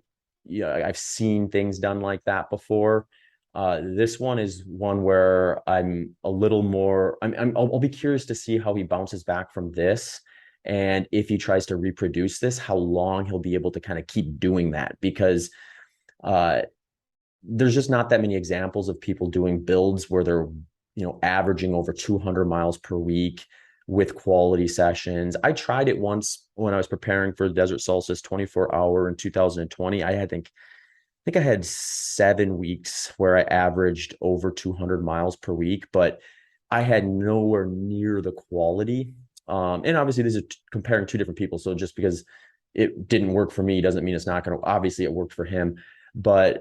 I've seen things done like that before. This one is one where I'm a little more, I'll be curious to see how he bounces back from this. And if he tries to reproduce this, how long he'll be able to kind of keep doing that, because there's just not that many examples of people doing builds where they're averaging over 200 miles per week with quality sessions. I tried it once when I was preparing for the Desert Solstice 24-hour in 2020. I think I had 7 weeks where I averaged over 200 miles per week, but I had nowhere near the quality. And obviously, these are comparing 2 different people. So just because it didn't work for me doesn't mean it's not going to. Obviously, it worked for him, but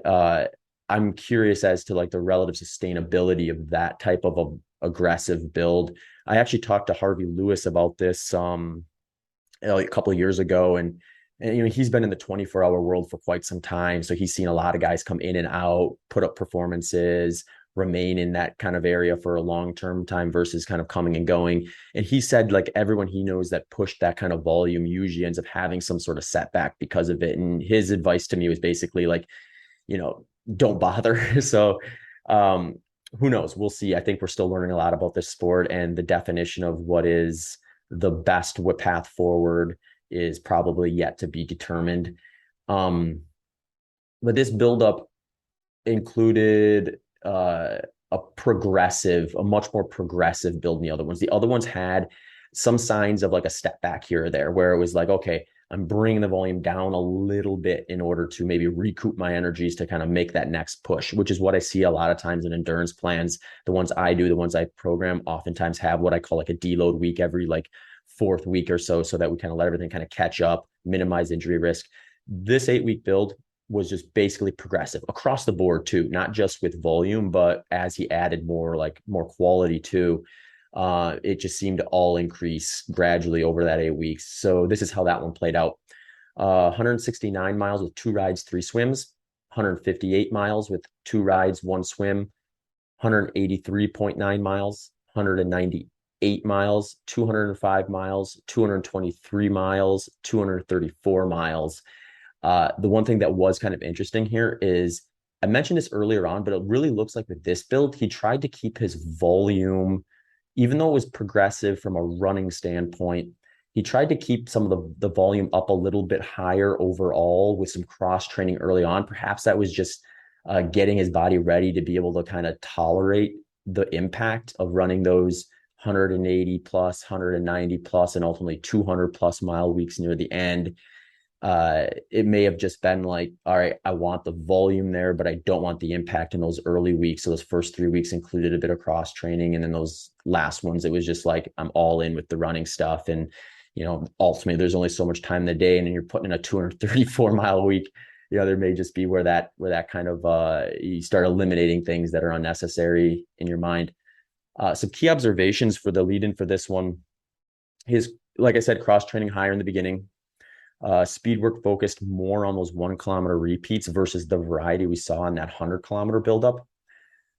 I'm curious as to like the relative sustainability of that type of a aggressive build. I actually talked to Harvey Lewis about this a couple of years ago, and he's been in the 24-hour world for quite some time, so he's seen a lot of guys come in and out, put up performances, remain in that kind of area for a long-term time versus kind of coming and going. And he said like everyone he knows that pushed that kind of volume usually ends up having some sort of setback because of it. And his advice to me was basically like, don't bother. So who knows? We'll see. I think we're still learning a lot about this sport, and the definition of what is the best path forward is probably yet to be determined. But this buildup included a much more progressive build than the other ones. The other ones had some signs of like a step back here or there, where it was like, okay, I'm bringing the volume down a little bit in order to maybe recoup my energies to kind of make that next push, which is what I see a lot of times in endurance plans. The ones I do, the ones I program, oftentimes have what I call like a deload week every like fourth week or so that we kind of let everything kind of catch up, minimize injury risk. This 8-week build was just basically progressive across the board too, not just with volume, but as he added more quality too. It just seemed to all increase gradually over that 8 weeks. So this is how that one played out. 169 miles with 2 rides, 3 swims, 158 miles with 2 rides, 1 swim, 183.9 miles, 198 miles, 205 miles, 223 miles, 234 miles. The one thing that was kind of interesting here is I mentioned this earlier on, but it really looks like with this build, he tried to keep his volume, even though it was progressive from a running standpoint, he tried to keep some of the volume up a little bit higher overall with some cross training early on. Perhaps that was just getting his body ready to be able to kind of tolerate the impact of running those 180 plus, 190 plus, and ultimately 200 plus mile weeks near the end. It may have just been like, all right, I want the volume there, but I don't want the impact in those early weeks. So those first 3 weeks included a bit of cross training. And then those last ones, it was just like, I'm all in with the running stuff. And, ultimately there's only so much time in the day, and then you're putting in a 234 mile week. There may just be where that kind of, you start eliminating things that are unnecessary in your mind. Some key observations for the lead in for this one. Like I said, cross training higher in the beginning. Speed work focused more on those 1 kilometer repeats versus the variety we saw in that 100 kilometer buildup.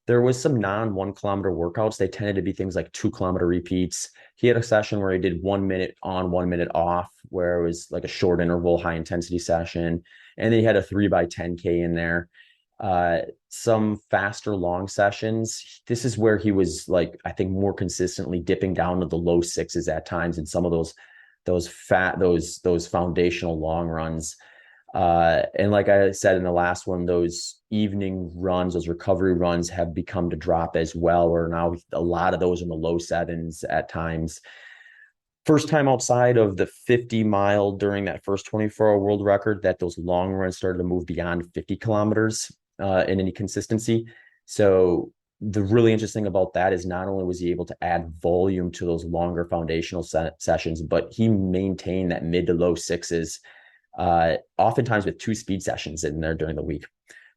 There was some non-1 kilometer workouts. They tended to be things like 2 kilometer repeats. He had a session where he did 1 minute on, 1 minute off, where it was like a short interval, high intensity session. And then he had a 3x10K in there. Some faster long sessions. This is where he was like, I think, more consistently dipping down to the low 6s at times in some of those foundational long runs. And like I said in the last one, those evening runs, those recovery runs have become to drop as well, or now a lot of those in the low 7s at times. First time outside of the 50 mile during that first 24-hour world record that those long runs started to move beyond 50 kilometers in any consistency. So the really interesting about that is not only was he able to add volume to those longer foundational sessions, but he maintained that mid to low 6s, oftentimes with 2 speed sessions in there during the week.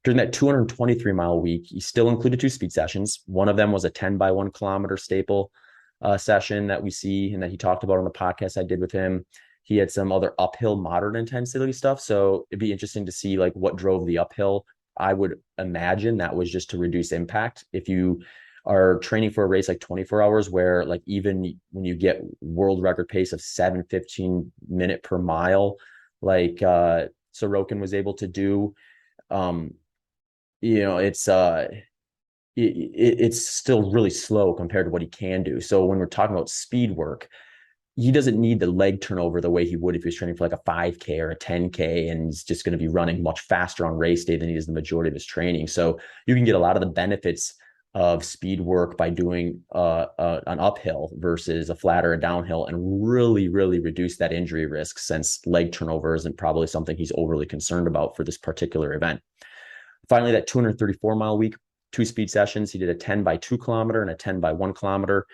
During that 223 mile week, he still included 2 speed sessions. One of them was a 10 by 1 kilometer staple session that we see and that he talked about on the podcast I did with him. He had some other uphill moderate intensity stuff. So it'd be interesting to see like what drove the uphill. I would imagine that was just to reduce impact. If you are training for a race like 24 hours, where like even when you get world record pace of 7:15 minute per mile, like Sorokin was able to do, it's still really slow compared to what he can do. So when we're talking about speed work, he doesn't need the leg turnover the way he would if he was training for like a 5K or a 10K, and he's just going to be running much faster on race day than he is the majority of his training. So you can get a lot of the benefits of speed work by doing an uphill versus a flat or a downhill, and really, really reduce that injury risk, since leg turnover isn't probably something he's overly concerned about for this particular event. Finally, that 234 mile week, 2 speed sessions. He did a 10 by 2 kilometer and a 10 by 1 kilometer.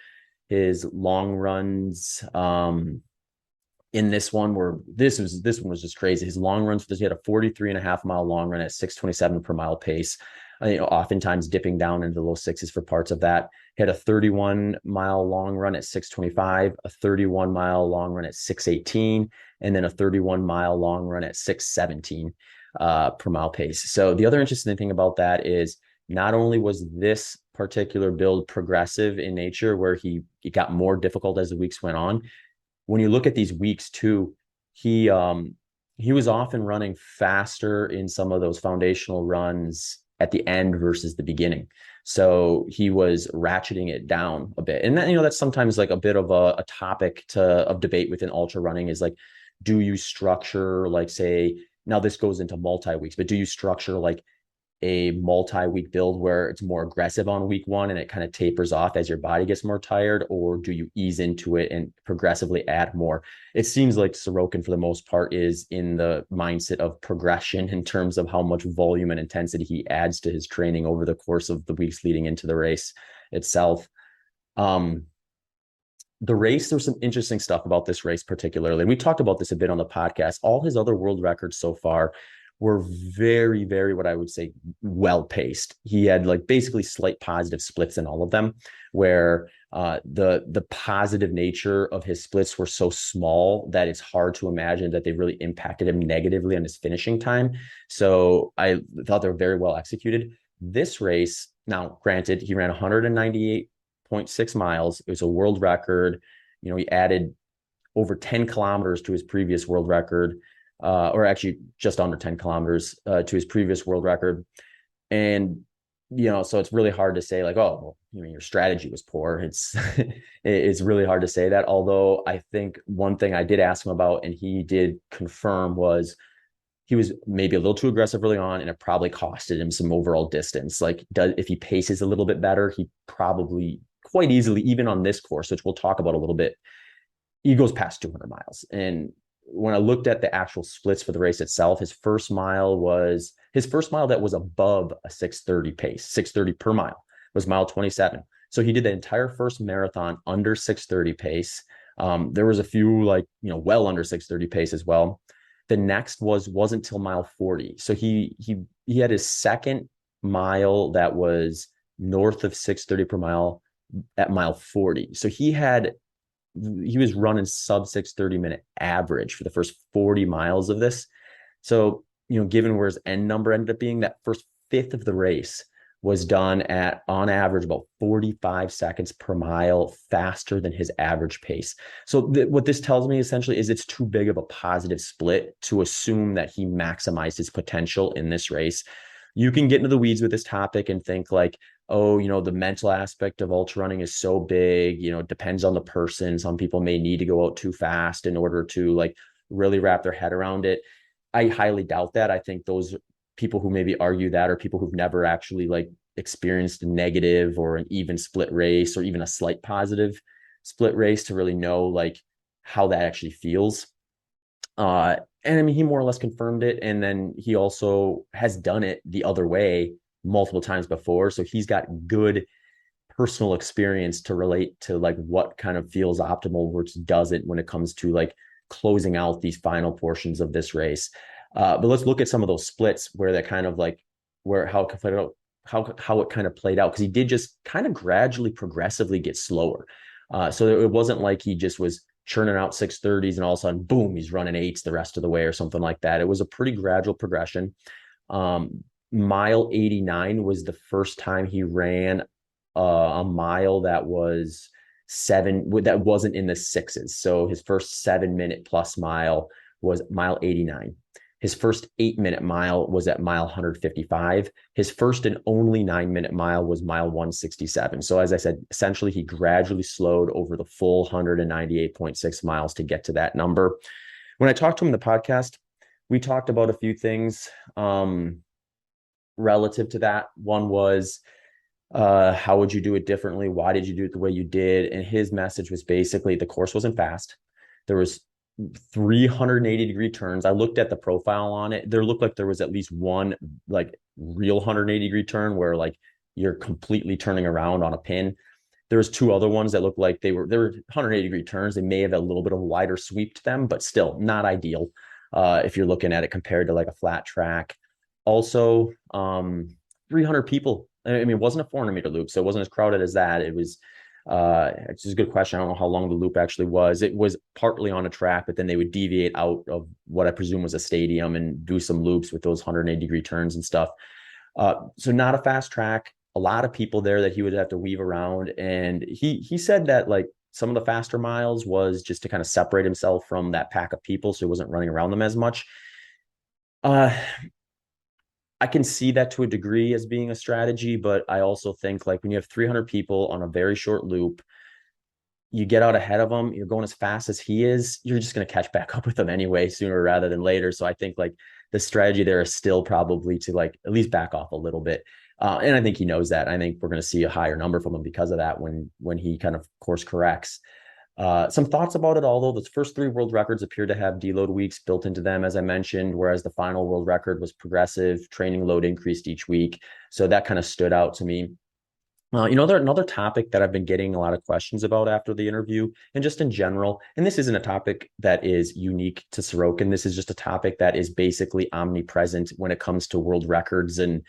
His long runs in this one this one was just crazy. His long runs, he had a 43.5 mile long run at 6:27 per mile pace. Oftentimes dipping down into the low 6s for parts of that. He had a 31 mile long run at 6:25, a 31 mile long run at 6:18, and then a 31 mile long run at 6:17 per mile pace. So the other interesting thing about that is not only was this particular build progressive in nature, where it got more difficult as the weeks went on. When you look at these weeks too, he was often running faster in some of those foundational runs at the end versus the beginning. So he was ratcheting it down a bit. And that, that's sometimes like a bit of a topic of debate within ultra running is like, do you structure, like, say, now this goes into multi-weeks, but do you structure like a multi-week build where it's more aggressive on week one and it kind of tapers off as your body gets more tired, or do you ease into it and progressively add more? It seems like Sorokin, for the most part, is in the mindset of progression in terms of how much volume and intensity he adds to his training over the course of the weeks leading into the race itself. The race, there's some interesting stuff about this race particularly, and we talked about this a bit on the podcast. All his other world records so far were very, very, what I would say, well paced. He had like basically slight positive splits in all of them, where the positive nature of his splits were so small that it's hard to imagine that they really impacted him negatively on his finishing time. So I thought they were very well executed. This race, now granted, he ran 198.6 miles. It was a world record. He added over 10 kilometers to his previous world record. Or actually just under 10 kilometers to his previous world record. And, so it's really hard to say like, oh, well, your strategy was poor. It's really hard to say that. Although I think one thing I did ask him about, and he did confirm, was he was maybe a little too aggressive early on, and it probably costed him some overall distance. Like, if he paces a little bit better, he probably quite easily, even on this course, which we'll talk about a little bit, he goes past 200 miles. And when I looked at the actual splits for the race itself, his first mile that was above a 6:30 pace, 6:30 per mile, was mile 27. So he did the entire first marathon under 6:30 pace. There was a few well under 6:30 pace as well. The next wasn't till mile 40. So he had his second mile that was north of 6:30 per mile at mile 40. So he was running sub 6:30 minute average for the first 40 miles of this. So, given where his end number ended up being, that first fifth of the race was done at, on average, about 45 seconds per mile faster than his average pace. So what this tells me essentially is it's too big of a positive split to assume that he maximized his potential in this race. You can get into the weeds with this topic and think like, oh, the mental aspect of ultra running is so big, it depends on the person. Some people may need to go out too fast in order to like really wrap their head around it. I highly doubt that. I think those people who maybe argue that are people who've never actually like experienced a negative or an even split race or even a slight positive split race to really know like how that actually feels. And I mean, he more or less confirmed it. And then he also has done it the other way multiple times before. So he's got good personal experience to relate to like what kind of feels optimal versus doesn't when it comes to like closing out these final portions of this race. But let's look at some of those splits where that kind of like how it kind of played out, because he did just kind of gradually progressively get slower. So it wasn't like he just was churning out 6:30s and all of a sudden, boom, he's running 8s the rest of the way or something like that. It was a pretty gradual progression. Mile 89 was the first time he ran a mile that wasn't in the 6s. So his first 7-minute plus mile was mile 89. His first 8-minute mile was at mile 155. His first and only 9-minute mile was mile 167. So as I said, essentially he gradually slowed over the full 198.6 miles to get to that number. When I talked to him in the podcast, we talked about a few things relative to that. One was, how would you do it differently? Why did you do it the way you did? And his message was basically the course wasn't fast. There was 380-degree turns. I looked at the profile on it. There looked like there was at least one like real 180-degree turn where like you're completely turning around on a pin. There was 2 other ones that looked like they were 180-degree turns. They may have a little bit of a wider sweep to them, but still not ideal if you're looking at it compared to like a flat track. Also, 300 people. I mean, it wasn't a 400-meter loop, so it wasn't as crowded as that. It was it's just a good question. I don't know how long the loop actually was. It was partly on a track, but then they would deviate out of what I presume was a stadium and do some loops with those 180-degree turns and stuff. So not a fast track. a lot of people there that he would have to weave around. And he said that like some of the faster miles was just to kind of separate himself from that pack of people, so he wasn't running around them as much. Uh, I can see that to a degree as being a strategy, but I also think like when you have 300 people on a very short loop, you get out ahead of them, you're going as fast as he is, you're just going to catch back up with them anyway, sooner rather than later. So I think like the strategy there is still probably to like at least back off a little bit. And I think he knows that. I think we're going to see a higher number from him because of that when he kind of course corrects. Some thoughts about it, although the first three world records appear to have deload weeks built into them, as I mentioned, whereas the final world record was progressive, training load increased each week. So that kind of stood out to me. Another topic that I've been getting a lot of questions about after the interview and just in general, and this isn't a topic that is unique to Sorokin. This is just a topic that is basically omnipresent when it comes to world records and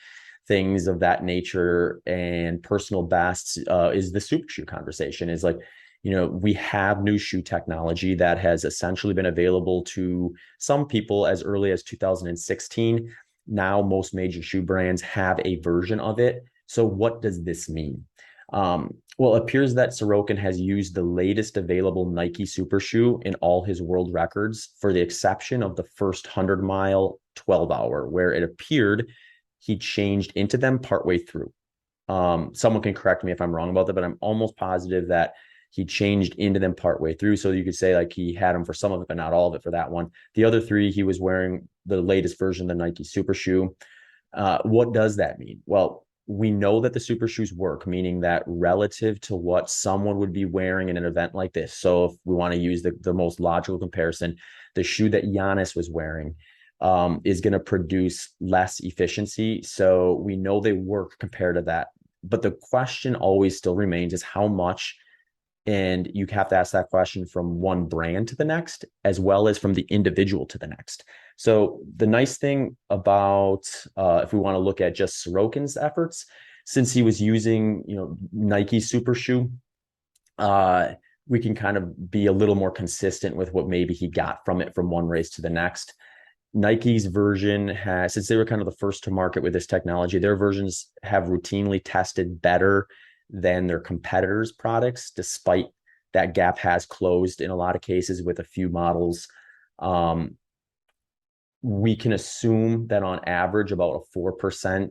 things of that nature and personal bests, is the super shoe conversation. Is like, we have new shoe technology that has essentially been available to some people as early as 2016. Now, most major shoe brands have a version of it. So what does this mean? Well, it appears that Sorokin has used the latest available Nike Super Shoe in all his world records, for the exception of the first 100-mile 12-hour, where it appeared he changed into them partway through. Someone can correct me if I'm wrong about that, but I'm almost positive that he changed into them partway through. So you could say like he had them for some of it, but not all of it for that one. The other three, he was wearing the latest version of the Nike Super Shoe. What does that mean? Well, we know that the super shoes work, meaning that relative to what someone would be wearing in an event like this. So if we want to use the most logical comparison, the shoe that Giannis was wearing is going to produce less efficiency. So we know they work compared to that. But the question always still remains is how much, and you have to ask that question from one brand to the next, as well as from the individual to the next. So the nice thing about, if we want to look at just Sorokin's efforts, since he was using, Nike Super Shoe, we can kind of be a little more consistent with what maybe he got from it from one race to the next. Nike's version has, since they were kind of the first to market with this technology, their versions have routinely tested better than their competitors' products, despite that gap has closed in a lot of cases with a few models. We can assume that on average about a 4%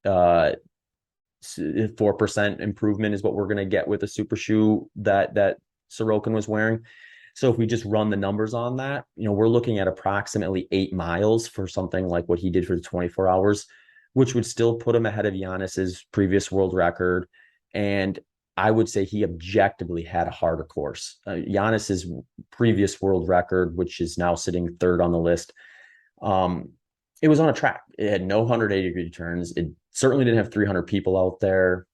4% improvement is what we're going to get with a super shoe that Sorokin was wearing. So if we just run the numbers on that, we're looking at approximately 8 miles for something like what he did for the 24 hours, which would still put him ahead of Giannis's previous world record. And I would say he objectively had a harder course. Giannis's previous world record, which is now sitting third on the list, it was on a track. It had no 180-degree turns. It certainly didn't have 300 people out there.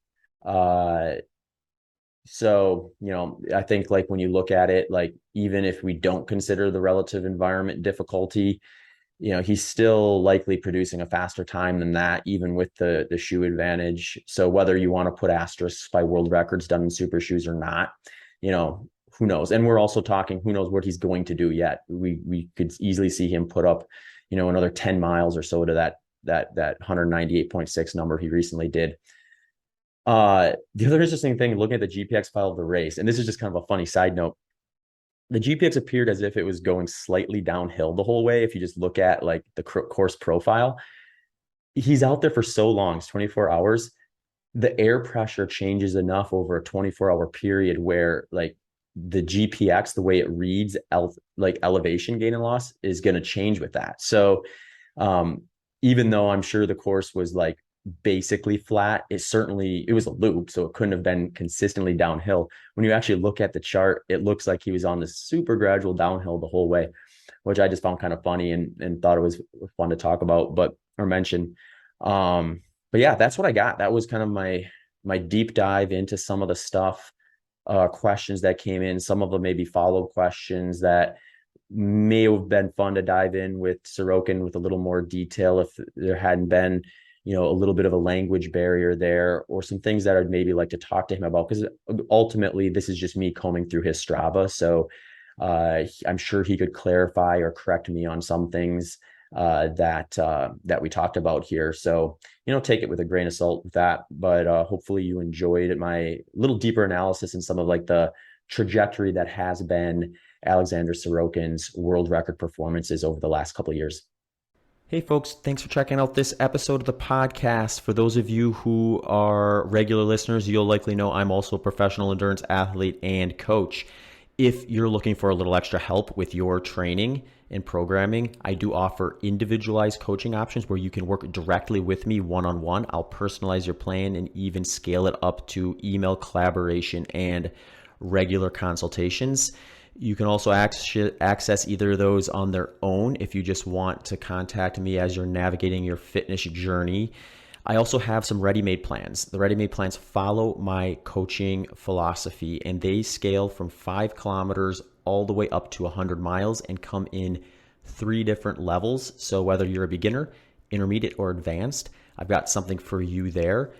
So, I think like when you look at it, like even if we don't consider the relative environment difficulty, he's still likely producing a faster time than that, even with the shoe advantage. So whether you want to put asterisks by world records done in super shoes or not, who knows? And we're also talking, who knows what he's going to do yet. We could easily see him put up, another 10 miles or so to that 198.6 number he recently did. The other interesting thing, looking at the GPX file of the race, and this is just kind of a funny side note, the GPX appeared as if it was going slightly downhill the whole way. If you just look at like the course profile, he's out there for so long, it's 24 hours. The air pressure changes enough over a 24-hour period where like the GPX, the way it reads, like elevation gain and loss is going to change with that. So even though I'm sure the course was like basically flat, it was a loop, so it couldn't have been consistently downhill. When you actually look at the chart, it looks like he was on this super gradual downhill the whole way, which I just found kind of funny and thought it was fun to talk about or mention. But yeah, that's what I got. That was kind of my deep dive into some of the stuff, questions that came in. Some of them maybe follow-up questions that may have been fun to dive in with Sorokin with a little more detail if there hadn't been a little bit of a language barrier there, or some things that I'd maybe like to talk to him about, because ultimately this is just me combing through his Strava. So I'm sure he could clarify or correct me on some things. that we talked about here. So, take it with a grain of salt with that, but hopefully you enjoyed my little deeper analysis and some of like the trajectory that has been Alexander Sorokin's world record performances over the last couple of years. Hey folks, thanks for checking out this episode of the podcast. For those of you who are regular listeners, you'll likely know I'm also a professional endurance athlete and coach. If you're looking for a little extra help with your training and programming, I do offer individualized coaching options where you can work directly with me one-on-one. I'll personalize your plan and even scale it up to email collaboration and regular consultations. You can also access either of those on their own if you just want to contact me as you're navigating your fitness journey. I also have some ready-made plans. The ready-made plans follow my coaching philosophy, and they scale from 5 kilometers all the way up to 100 miles and come in 3 different levels. So whether you're a beginner, intermediate, or advanced, I've got something for you there.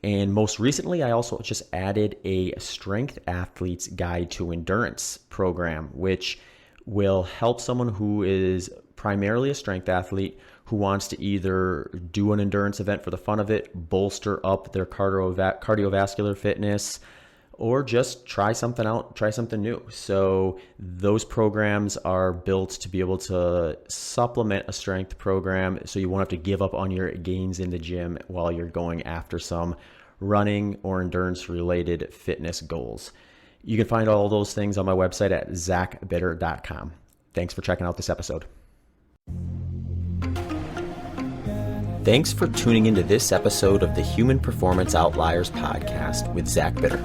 And most recently, I also just added a Strength Athlete's Guide to Endurance program, which will help someone who is primarily a strength athlete who wants to either do an endurance event for the fun of it, bolster up their cardiovascular fitness, or just try something out, try something new. So those programs are built to be able to supplement a strength program so you won't have to give up on your gains in the gym while you're going after some running or endurance related fitness goals. You can find all those things on my website at zachbitter.com. Thanks for checking out this episode. Thanks for tuning into this episode of the Human Performance Outliers podcast with Zach Bitter.